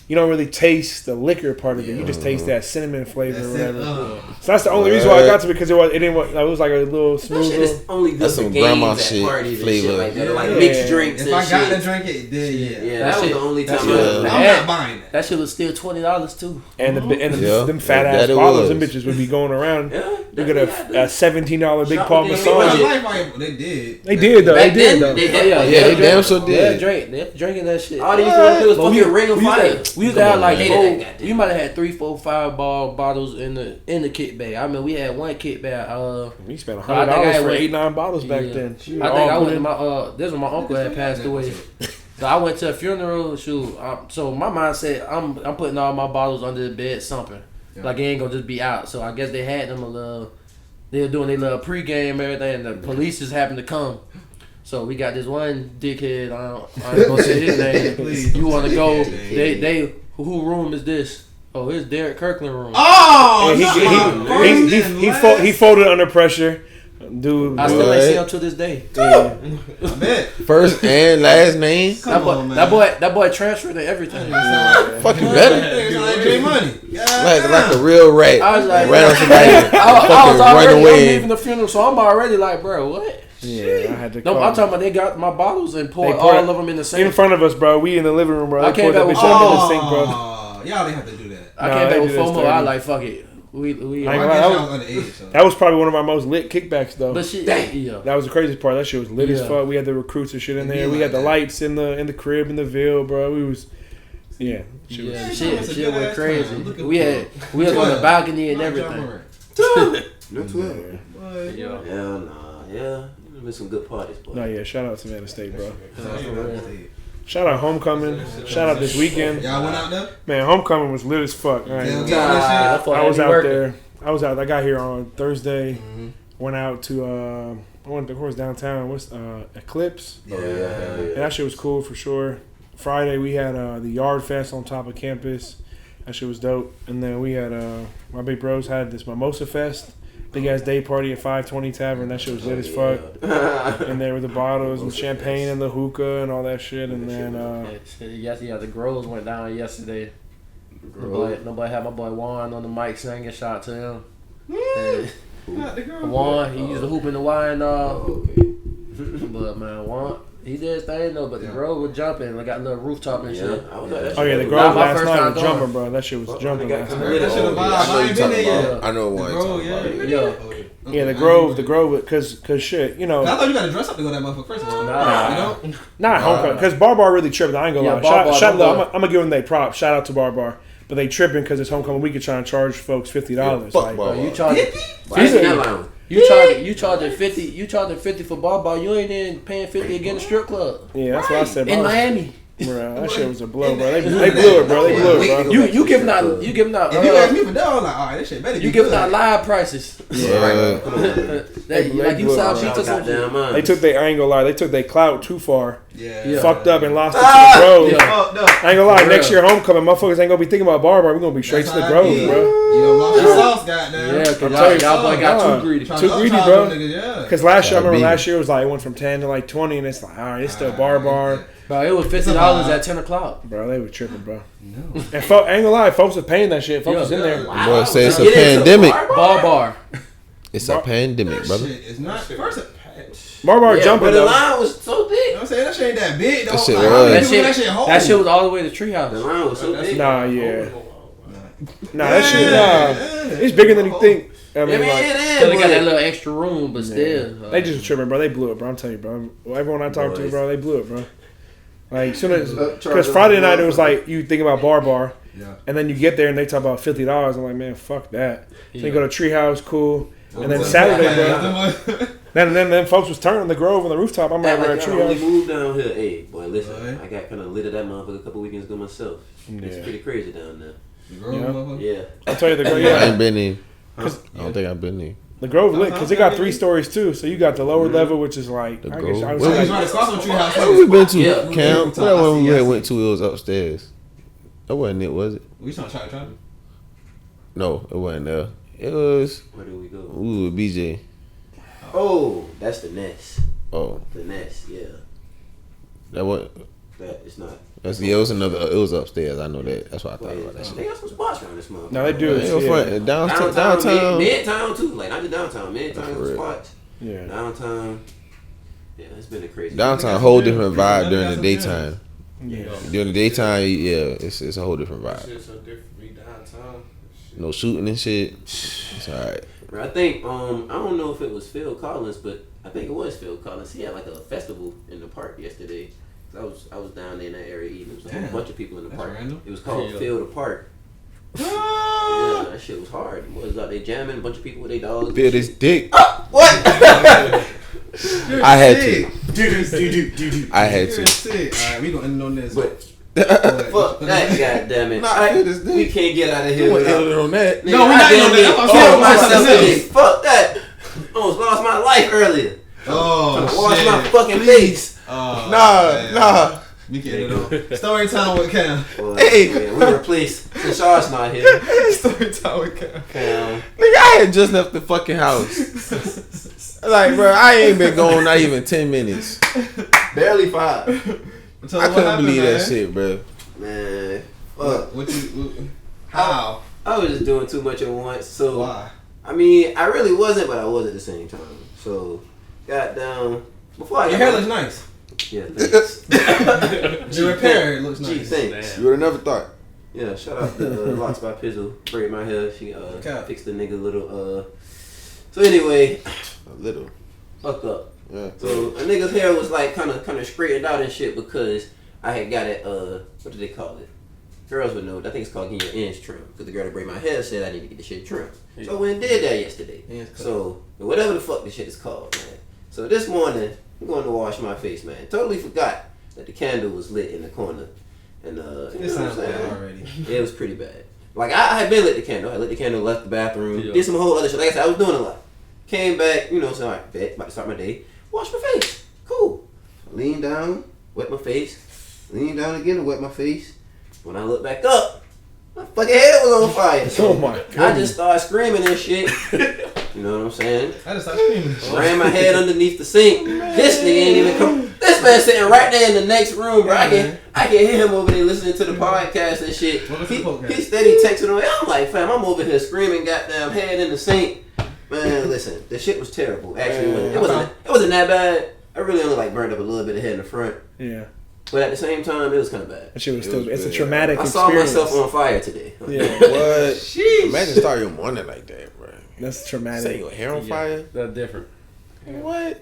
you don't really taste the liquor part of it. You just taste that cinnamon flavor or whatever. So that's the only reason why I got to it, because it was like a little smooth. That shit is only good that's for some games grandma at shit parties flavor. And shit like that. Like mixed drinks if and I got shit. to drink it, then That was the only time I'm not buying it. That shit was still $20 too. And them fat ass bottles, them bitches would be going around. You get a $17 big Parmesan. They did. They did though. They damn sure did. They drinking that shit. All they used to do was fucking Ring of Fire. We used to have like we might have had 3, 4 Fireball bottles in the kit bag. I mean, we had one kit bag. We spent $100 for 8-9 bottles back then. I think I went to my this when my uncle had passed away. So I went to a funeral. So my mind said I'm putting all my bottles under the bed, something like it ain't gonna just be out. So I guess they had them a little. They were doing their little pregame and everything, and the police just happened to come. So we got this one dickhead. I ain't gonna say his name. You want to go? They. Who room is this? Oh, it's Derek Kirkland room. Oh, he folded under pressure. Dude, I still ain't see him to this day. I bet. First and last name. That boy transferred and everything. Fucking better. Like money. Like a real rat. I was like, ran on somebody. I was already run away. leaving the funeral, so I'm already like, bro, what? Yeah, I had to. No, I'm talking about they got my bottles and poured all of them in the sink in front of us, bro. We in the living room, bro. I came back with the sink, bro. Y'all didn't have to do that. I came back with FOMO. I like fuck it. That was probably one of our most lit kickbacks though. But shit, that was the craziest part. That shit was lit as fuck. We had the recruits and shit in there. We had the lights in the crib in the Ville, bro. We was Yeah. Shit went crazy. We was on the balcony and everything. No 12. Hell nah. Yeah. Been some good parties, boy. No, yeah. Shout out to Savannah State, bro. Shout out Homecoming. Shout out this weekend. Y'all went out there? Man, Homecoming was lit as fuck. I was out there. I got here on Thursday. Mm-hmm. Went out to I went of course downtown. What's Eclipse? Yeah. And that shit was cool for sure. Friday we had the Yard Fest on top of campus. That shit was dope. And then we had my big bros had this Mimosa Fest. Big ass day party at 520 Tavern. That shit was lit as fuck. And there were the bottles and champagne and the hookah and all that shit. And then the Groves went down yesterday. Nobody had my boy Juan on the mic singing. Shout out to him. Juan, he used to hoop in the wine. But man, Juan, he did his thing though. But the Grove was jumping. I got a little rooftop and shit. The Grove last night was jumping, bro. That shit was jumping last night. That shit was vibe. I ain't been there yet. I know one. Yeah, the Grove, cause shit, you know. I thought you got to dress up to go to that motherfucker first of all. Not Homecoming, cause Bar really tripping. I ain't gonna lie. I'm gonna give them their props. Shout out to Bar. But they tripping because it's Homecoming weekend trying to charge folks $50. Fuck like, you charge You charging $50 for bar. You ain't even paying $50 to get in a strip club. Yeah, that's what I said. In Miami. Bro, that shit was a blow, bro. They blew it, bro. You giving out. If you ask me for that, I'm like, all right, that shit better. You giving out live prices. Yeah. They took their, I ain't gonna lie, they took their clout too far. Yeah. Fucked up and lost it to the Grove. I ain't gonna lie, next year Homecoming, motherfuckers ain't gonna be thinking about Bar. We're gonna be straight to the Grove, bro. You lost your sauce, goddamn. Yeah, because y'all boy got too greedy. Too greedy, bro. Because last year it was like, it went from 10 to like 20, and it's like, all right, it's still Bar. Bro, it was $50 at 10 o'clock. Bro, they were tripping, bro. No. And ain't gonna lie, folks was paying that shit. Folks was in there. Boy, say it's a pandemic. Bar. It's a pandemic, brother. It's not first. Bar jumping. But the line was so big. I'm saying that shit ain't that big. That shit was. That shit was all the way to Treehouse. The line was so big. That shit. It's bigger than you think. I mean, it is. Cause they got that little extra room, but still. They just tripping, bro. They blew it, bro. I'm telling you, bro. Everyone I talked to, bro, they blew it, bro. Like, soon as, because Friday night it was like you think about bar, and then you get there and they talk about $50. I'm like, man, fuck that. So you go to Treehouse, cool, and then Saturday, bro. then folks was turning the Grove on the rooftop. I'm right at Treehouse. Only moved down here. Hey, boy, listen, I got kind of lit at that motherfucker a couple weekends ago myself. It's pretty crazy down there. The Grove, yeah. I'll tell you the Grove. I ain't been in. I don't think I've been in. The Grove lit because it got 3 stories too. So you got the lower level, which is like the Grove. Where we been to? Camp. That one we went to. It was upstairs. That wasn't it, was it? We trying to try. No, it wasn't there. It was. Where did we go? Ooh, BJ. Oh, that's the Nest. Oh, the Nest. Yeah. That what? That it's not. It was another. It was upstairs. I know that. That's why I thought about that shit. They got some spots around this month. No, they do. It was fun. Downtown. Midtown too. Like not just downtown. Midtown spots. Yeah. Downtown. Yeah, it's been a crazy. Downtown, whole different vibe during the daytime. Yeah. During the daytime, it's a whole different vibe. Shit's so different. Be downtown. No shooting and shit. It's alright. I think I don't know if it was Phil Collins, but I think it was Phil Collins. He had like a festival in the park yesterday. I was down there in that area eating. There was a whole bunch of people in the park. Random. It was called Phil the Park. Yeah, that shit was hard. The boys out there jamming, a bunch of people with their dogs. Feel this dick. What? I had to. I had to. Alright, we gonna end on this. But fuck that, goddammit. We can't get out of here without on that. No, we're not doing that. Kill myself today. Fuck that. I almost lost my life earlier. Wash my fucking face. Nah. We can end it on story time with Cam. Hey, we replaced Tashard's not here. Story time with Cam. Nigga, I had just left the fucking house. Like, bro, I ain't been gone not even 10 minutes. Barely 5. I couldn't believe that shit, bro. Man, fuck. How? I was just doing too much at once. So why? I mean, I really wasn't, but I was at the same time. So got down before I. Your hair looks nice. Yeah, thanks. Your repair looks nice. Gee, thanks. You would have never thought. Yeah, shout out to Locks by Pizzle. Braid my hair. She fixed the nigga little. So anyway, a little. Fuck up. Yeah. So a nigga's hair was like kind of straightened out and shit because I had got it. What do they call it? girls would know. I think it's called getting your ends trimmed. Because the girl that braid my hair said I need to get the shit trimmed. So I went and did that yesterday. So whatever the fuck this shit is called, man. So this morning, I'm going to wash my face, man. Totally forgot that the candle was lit in the corner. And it sounds bad already. Yeah, it was pretty bad. Like I had been lit the candle. I lit the candle, left the bathroom, did some whole other shit. Like I said, I was doing a lot. Came back, you know, so I bet about to start my day. Wash my face. Cool. I leaned down, wet my face. Leaned down again and wet my face. When I looked back up, my fucking head was on fire. Oh my god. I just started screaming and shit. You know what I'm saying? I just started screaming. Ran my head underneath the sink. This nigga ain't even come. This man sitting right there in the next room, bro. I can hear him over there listening to the podcast and shit. He steady texting away. I'm like, fam, I'm over here screaming, goddamn head in the sink. Man, listen, the shit was terrible. Actually, it wasn't that bad. I really only like burned up a little bit of head in the front. Yeah. But at the same time, it was kind of bad. That shit was still. It's a traumatic I saw experience. myself on fire today. Yeah. What? Sheesh. Imagine starting your morning like that, bro. That's traumatic. Set your hair on fire. That's different. What?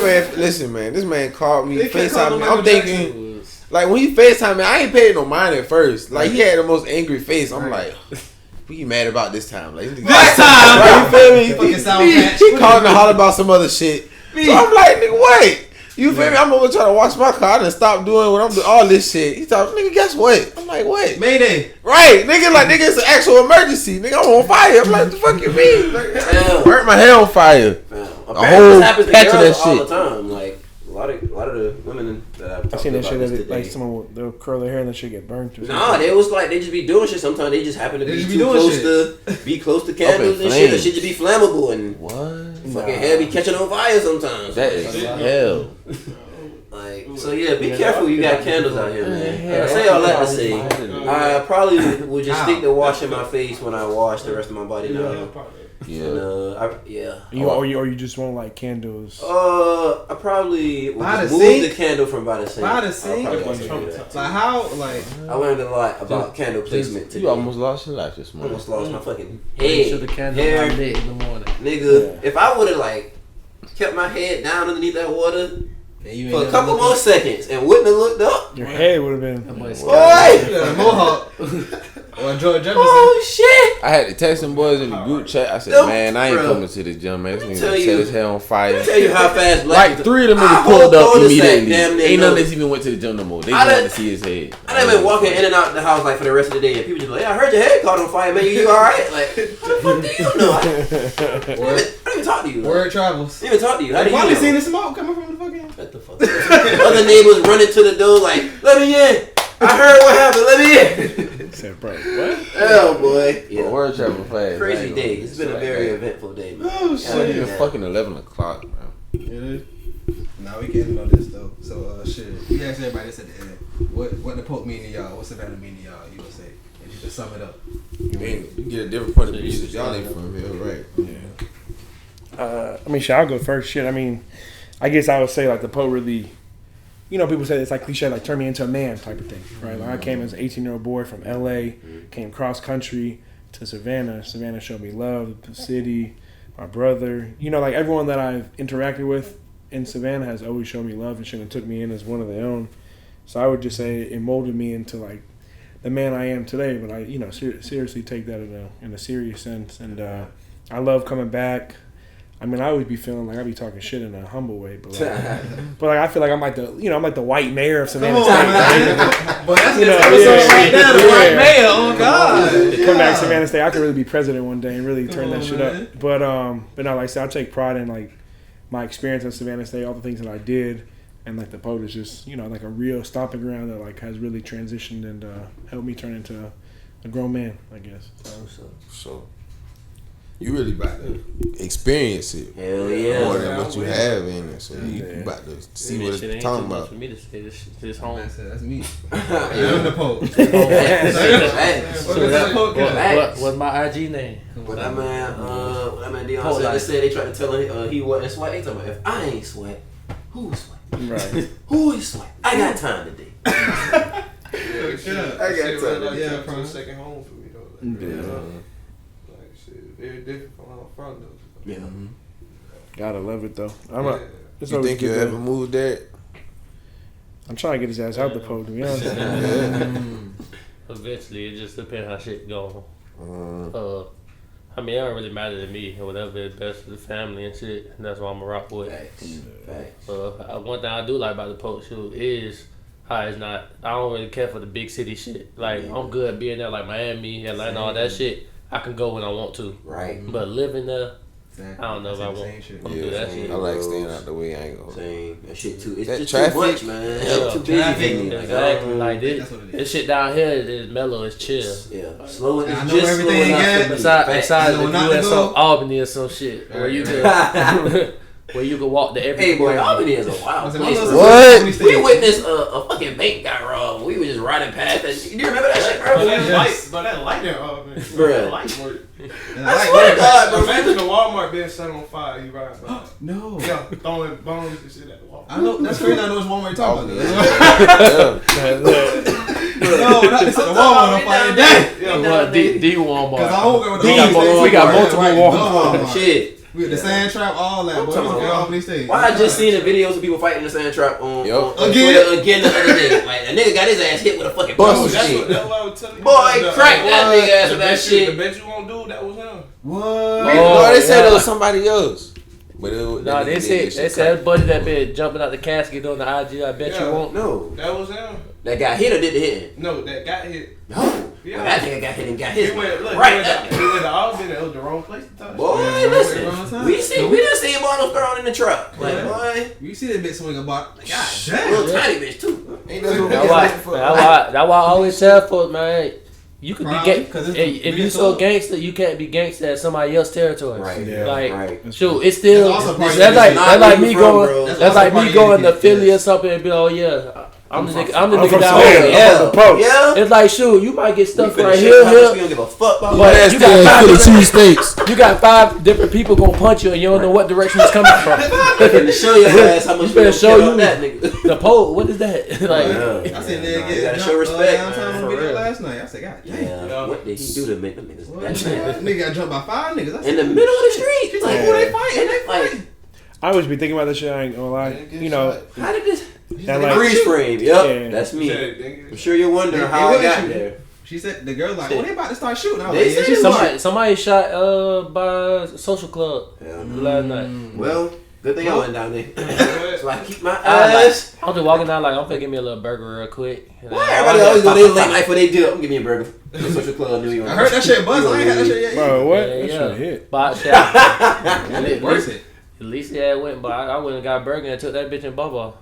Man, listen, man. This man called me, FaceTime me. I'm thinking, like, when he FaceTime me, I ain't paid no mind at first. Like, he had the most angry face. I'm like, what you mad about this time? Like, This time! right, you feel me? He calling to holler about some other shit. So I'm like, nigga, wait. You feel me? I'm over trying to wash my car. I done stopped doing what I'm doing, all this shit. He thought, nigga, guess what? I'm like, what? Mayday. Right, nigga, like, nigga, it's an actual emergency. Nigga, I'm on fire. I'm like, what the fuck you mean? Like, burnt my hair on fire. A whole happens to patch of girls that all shit. the time. Like a lot of the women that I've talked I seen that about shit this that today. like someone they'll curl their hair and that shit get burnt. Or Nah, they was like they just be doing shit. Sometimes they just happen to be just too close to candles and shit. The flames. shit just be flammable and What? fucking hair be catching on fire sometimes. That is hell. Like so, yeah. Be careful. You got candles out here, man. I say all that to say, I probably would just stick to washing my face when I wash the rest of my body now. Yeah. And, or you just want like candles. I probably would By just the move sink? the candle from by the sink. By the I'll sink? probably want to do that. Like how? Like I learned a lot about candle placement today. You almost lost your life this morning. Almost lost my fucking Make sure head. the candle hair, not lit in the morning. nigga. If I would have like kept my head down underneath that water for a couple more seconds and wouldn't have looked up, Your head would have been. boy. Mohawk or George Jefferson. Oh shit! I had to text some boys in the group chat. I said, Them, man, I ain't bro. coming to this gym, man. This nigga tell set you- his hair on fire. Tell you how fast black Like 3 of them niggas I pulled whole up cul-de-sac immediately. damn near Ain't none know. that's even went to the gym no more. They I just done- wanted to see his head. I done been walking in and out the house like for the rest of the day, and people just like, "Yeah, I heard your head caught on fire, man. You alright?" Like, how the fuck do you know? I don't even talk to you. Word travels. I don't even talk to you. How do you Probably know? seen the smoke coming from the fucking. Shut the fuck up. Other neighbors running to the door like, "Let me in. I heard what happened. Let me in." Said, bro, what? Oh boy. Yeah, Yeah. word travel fast. Crazy day. It's been a very eventful day, man. Oh It's not even fucking 11 o'clock, bro. It is. Nah, we getting on this though. So shit. We asked everybody this at the end. What the Pope mean to y'all? What Savannah mean to y'all? You would say, and you can sum it up. I mean, you get a different point of view. Y'all ain't from here, right? I mean, shit, I'll go first. Shit, I mean, I guess I would say like the Pope really, you know, people say it's like cliche, like turn me into a man type of thing, right? Like I came as an 18-year-old boy from LA, came cross country to Savannah. Savannah showed me love, the city, my brother. You know, like everyone that I've interacted with in Savannah has always shown me love and shit and took me in as one of their own. So I would just say it molded me into like the man I am today. But I, you know, seriously take that in a serious sense. And I love coming back. I mean, I always be feeling like I be talking shit in a humble way, but like I feel like I'm like the, you know, I'm like the white mayor of Savannah State. man. But that's You know, episode right there. The yeah. white mayor. Oh God. Come back to Savannah State. I could really be president one day and really turn that shit up. But no, like I said, I take pride in like my experience at Savannah State, all the things that I did, and like the Pope is just, you know, like a real stomping ground that like has really transitioned and helped me turn into a grown man, I guess. So you really about to experience it. Hell yeah. More than what you have in it. So you about to see what Shit it's ain't talking too much about. for me to say this shit just home. That's me. I'm the Pope. What's my IG name? When that man Deion said, they said they tried to tell him he wasn't sweat. They talking about, if I ain't sweat, who is sweat? Right. Who is sweat? I got time today. I got time. Yeah, from second home for me though. Like, like shit, very different from where I'm from though. Yeah. Gotta love it though. You think you'll ever move there? I'm trying to get his ass out the pole, to be honest. Eventually, it just depends how shit go. I mean, it don't really matter to me. Whatever is best for the family and shit, that's what I'm gonna rock with. Facts. One thing I do like about the post shoot is how it's not. I don't really care for the big city shit. Like I'm good being there, like Miami, Atlanta, all that shit. I can go when I want to. Right. But living there, Exactly. I don't know if I want to do that shit. I like staying out the way. I ain't gonna. Same. That shit too. It's That just traffic, too much, man. Yeah. It's too busy for me. Exactly. Like That's what it this is. shit down here is mellow, it's chill. Yeah. Slow. I It's know just everything slow enough got- for me. Besides know if not you to in go. some Albany or some shit where you could where you could walk to every Hey, boy, corner. Albany is a wild place. What? We witnessed a fucking bank got robbed. We were just riding past that. You remember that shit, bro? But that light there, Bruh. that light work. I swear to God, bro. Imagine the Walmart being set on fire. You ride by. No. Yeah, throwing bombs and shit at the wall. I know. That's crazy. I know it's Walmart you're talking about. Yeah. No, not the Walmart on fire today. Well, D Walmart. Because I woke up with We the got Albany State. we got Right, multiple right, Walmart. Walmart. Shit. We had the sand trap, all that. Boy, talking we was about- at Albany State. Why I just seen the videos of people fighting in the sand trap on Yup. Twitter again the other day. Like a nigga got his ass hit with a fucking Bus. bus. That's Shit. what I was telling you. Boy, crack that nigga ass with that The shit. bet you won't do that was him. What? No, they said it was somebody else. But it, Nah, they said that buddy that been jumping out the casket on the IG. I bet Yeah. you won't. No, That was him. that got hit or did the hit? No, that got hit. No. Yeah. That nigga got hit and got He hit. went, look, Right. he went to Albany. It was the wrong place to touch. Boy, listen. We done seen bottles thrown in the truck. Like, Yeah. boy, You see that bitch swing about. God little damn. tiny bitch too. Ain't nothing wrong That's with why. that. That's why I always tell folks, man. You could be Probably, 'cause it's if you biggest so up. gangster, you can't be gangster at somebody else's territory. Right. Yeah. Like, Right. shoot, it's still That's also part of that's your like identity. that's like Not me where you from, going bro. That's that's also like part me of your going to identity, Philly yes. or something and be like, oh yeah, I'm the nigga I'm down from there. Savannah. Yeah. I'm from the post. Yeah. It's like shoot, you might get stuff We finna right shit how much we here. don't give a fuck about But that. you got five different, states. you got 5 different people gonna punch you and you don't know what direction it's coming from. To show your ass how much we Finna don't show care you about that nigga. the pole. What is that? Like, I seen Nah, that you get gotta jumped, show respect, downtown man, on for video real. last night. I said, God damn. Yeah. What did he do to make them niggas What? that shit? Nigga got jumped by 5 niggas. I said, In the middle of the street. She's like, who they fighting? They Like, fighting. I always be thinking about this shit. I ain't gonna lie. You know, how did this? that The like freeze frame. Yep, Yeah. that's me. Shit, I'm sure you're wondering They how I wasn't got shooting. there. She said, the girl like, oh, they about to start shooting. I was They like, yeah, said she's it somebody shot by Social Club Yeah. last night. Well, good thing I went down there. nigga. So I keep my I eyes. was just walking down like I'm finna give me a little burger real quick. Why everybody always go their late night for they dip? I'm give me a burger. Social Club New York. I heard that shit buzz. I ain't had that shit yet. bro, what? Yeah, That yeah. shit hit. But shot. It worth it. At least yeah, it went. But I went and got a burger and took that bitch in Bubba.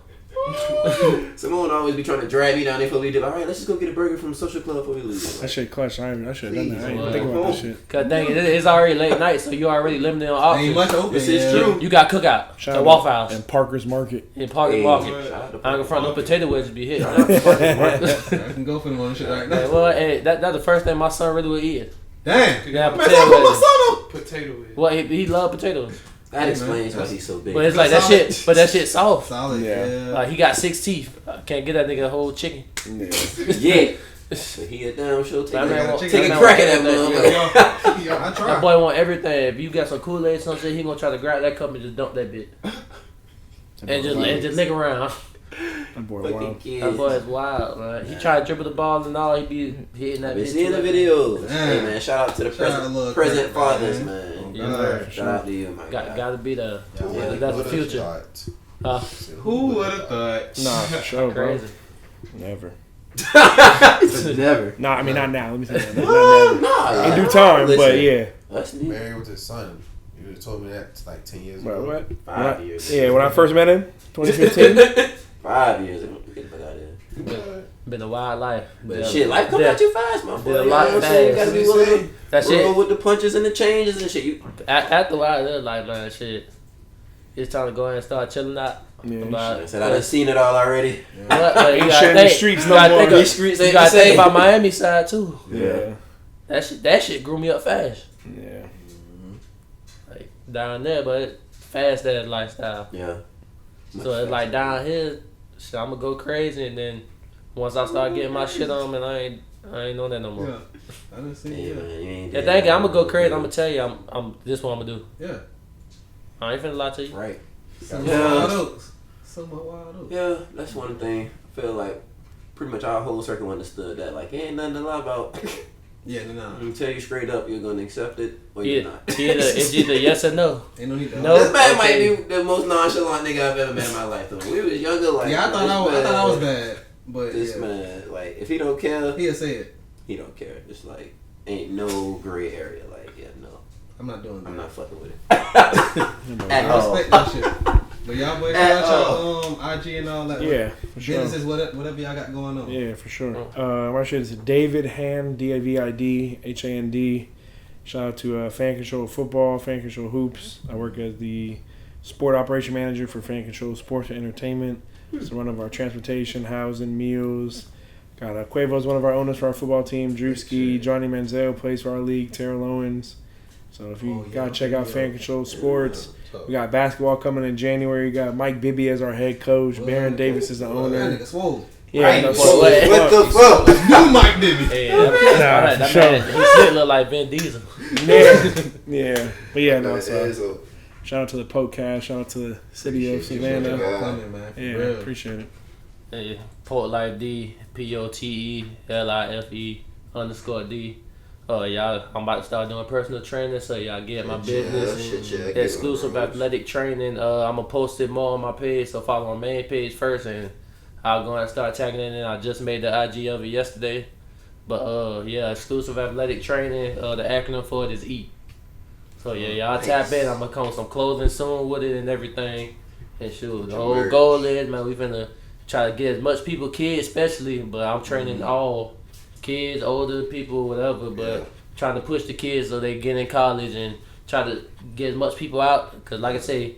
Someone always be trying to drag me down there before we dip. All right, let's just go get a burger from Social Club before we leave. That shit clutch. I should have done that. I ain't Please, think about that shit. Cause dang it, it's already late night, so you already limited on Ain't options. much open. This is yeah. true. You got cookout, Shout the out Waffle House, And Parker's Market. in Park Hey, Market. shout out to I ain't in front of no potato wedges be hit. I can go for them on shit right now. Well, hey, that's the first thing my son really would eat. Damn. Yeah, Man, potato I put my wedges. son on. Potato head. Well, he love potatoes, That explains why he's so big. but it's like that Solid. shit. But that shit soft. Solid. Yeah. Yeah. Like he got 6 teeth. I can't get that nigga a whole chicken. Yeah. But he a damn sure take That man a want- take that a man crack at want that everything. motherfucker. Yeah, I That tried. boy want everything. If you got some Kool-Aid, some shit, he gonna try to grab that cup and just dump that bit. And just lick around. That boy Fucking wild. kids. That boy is wild, man. He try to dribble the ball and all, he be hitting that I've been bitch. seeing the too. videos. Man. Hey man, shout out to the Shout out to little present Kirk, fathers, man. man. Yeah, God. Shout out to you, my guy. Gotta be there. Yeah. That's the future. Huh? Who would have thought? Nah, for sure, bro. Crazy. Never. Never. Nah, I mean not now. Let me say that. Well, Not nah. never. In due time, but Listen, yeah. That's neat. Married with his son. You would have told me that like 10 years Bro, ago. what? 5 When I- years. Yeah, when I first met him, 2015. 5 years ago. Get the fuck out of here. Been a wild life. But Yeah. shit, life come Yeah. at you fast, my boy. Did a You lot know what I'm saying? You fast. gotta be willing That to roll shit. with the punches and the changes and shit. You After a while, that lifeline shit. It's time to go ahead and start chilling out. Yeah, About- I said I done seen it all already. But you Ain't gotta shit in the think- streets you no gotta more. think of- These streets You ain't gotta the think same. about Miami side too. Yeah. That shit grew me up fast. Yeah. Like down there, but it's fast that lifestyle. Yeah. So it's like down here, shit, I'm gonna go crazy, and then once I start getting my shit on, man, I ain't on that no more. Yeah. I done seen Yeah, it. man, you ain't The dead. thing, I'm gonna go crazy. I'm gonna tell you, I'm this what I'm gonna do. Yeah. I ain't finna lie to you. Right. Some Yeah. wild oats. so much wild. Yeah, that's one thing. I feel like pretty much our whole circle understood that. Like, ain't nothing to lie about. Yeah, no. I'm gonna tell you straight up, you're gonna accept it or you're not. It's either yes or no. Ain't no need to. No. This man might be the most nonchalant nigga I've ever met in my life. Though we was younger, like I thought I was bad, but this man, like, if he don't care, he'll say it. He don't care. It's like ain't no gray area. Like, yeah, no, I'm not doing that. I'm not fucking with it. I respect that shit. But y'all boys, shout out IG and all that. Yeah, for sure. Businesses, whatever y'all got going on. Yeah, for sure. My shit is David Hand, David Hand. Shout out to Fan Control Football, Fan Control Hoops. I work as the sport operation manager for Fan Control Sports and Entertainment. It's one of our transportation, housing, meals. Got Quavo's one of our owners for our football team. Drewski, Johnny Manziel plays for our league. Terrell Owens. So if you gotta check out Fan Control Sports. We got basketball coming in January. We got Mike Bibby as our head coach. Baron Davis is the owner. That nigga swole. Yeah, what the fuck? New Mike Bibby. Hey, that man, he still look like Vin Diesel. Yeah. But yeah, no. So shout out to the podcast. Shout out to the city of Savannah. Yeah, appreciate it. Hey, Port Life D, POTELIFE_D. Oh, y'all, I'm about to start doing personal training, so y'all get my business and exclusive athletic training. I'm going to post it more on my page, so follow my main page first, and I'll go and start tagging it in. I just made the IG of it yesterday. But, yeah, exclusive athletic training, the acronym for it is EAT. So, yeah, y'all tap in. I'm going to come with some clothing soon with it and everything. And shoot, the whole goal is, man, we finna try to get as much people, kids especially, but I'm training all kids, older people, whatever, but trying to push the kids so they get in college and try to get as much people out. Because like I say,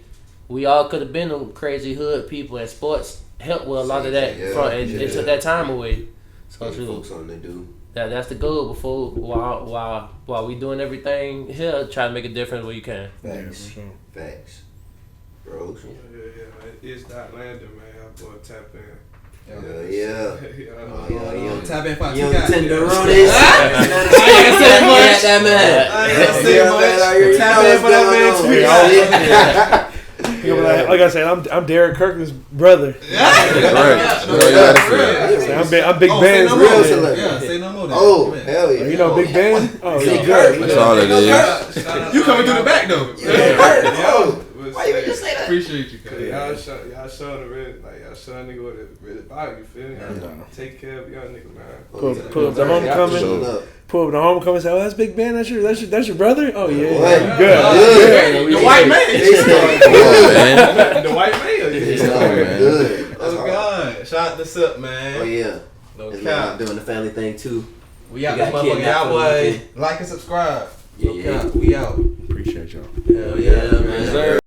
we all could have been them crazy hood people, and sports helped with a lot of that. It took that time away. So that's the goal before while we doing everything here, try to make a difference where you can. Facts. Bros. Yeah. It's that lander, man. Y'all boy tap in. Tap in for young tenderonis. I ain't gonna say much. That man. I ain't gonna say much. Tap in for that man too. Like I said, I'm Derek Kirkland's brother. I'm Big Ben's real celebrity. Yeah, say no more. Oh, hell yeah. You know Big Ben? Oh, Big good. That's all it is. You coming through the back though. Why you just say that? Appreciate you, cuz. Y'all showing the really, like, y'all showing nigga what it really about, you feel me? Take care of young nigga, man. Pull up the homecoming. Pull up the homecoming and say, oh, that's Big Ben? That's your brother? Oh, yeah. Good. The white man. The white man. Good. Oh, God. Shout out to Sup, man. Oh, yeah. No cap. Doing the family thing, too. We out this motherfucker. Y'all boy. Like and subscribe. Yeah. We out. Appreciate y'all. Hell yeah, man.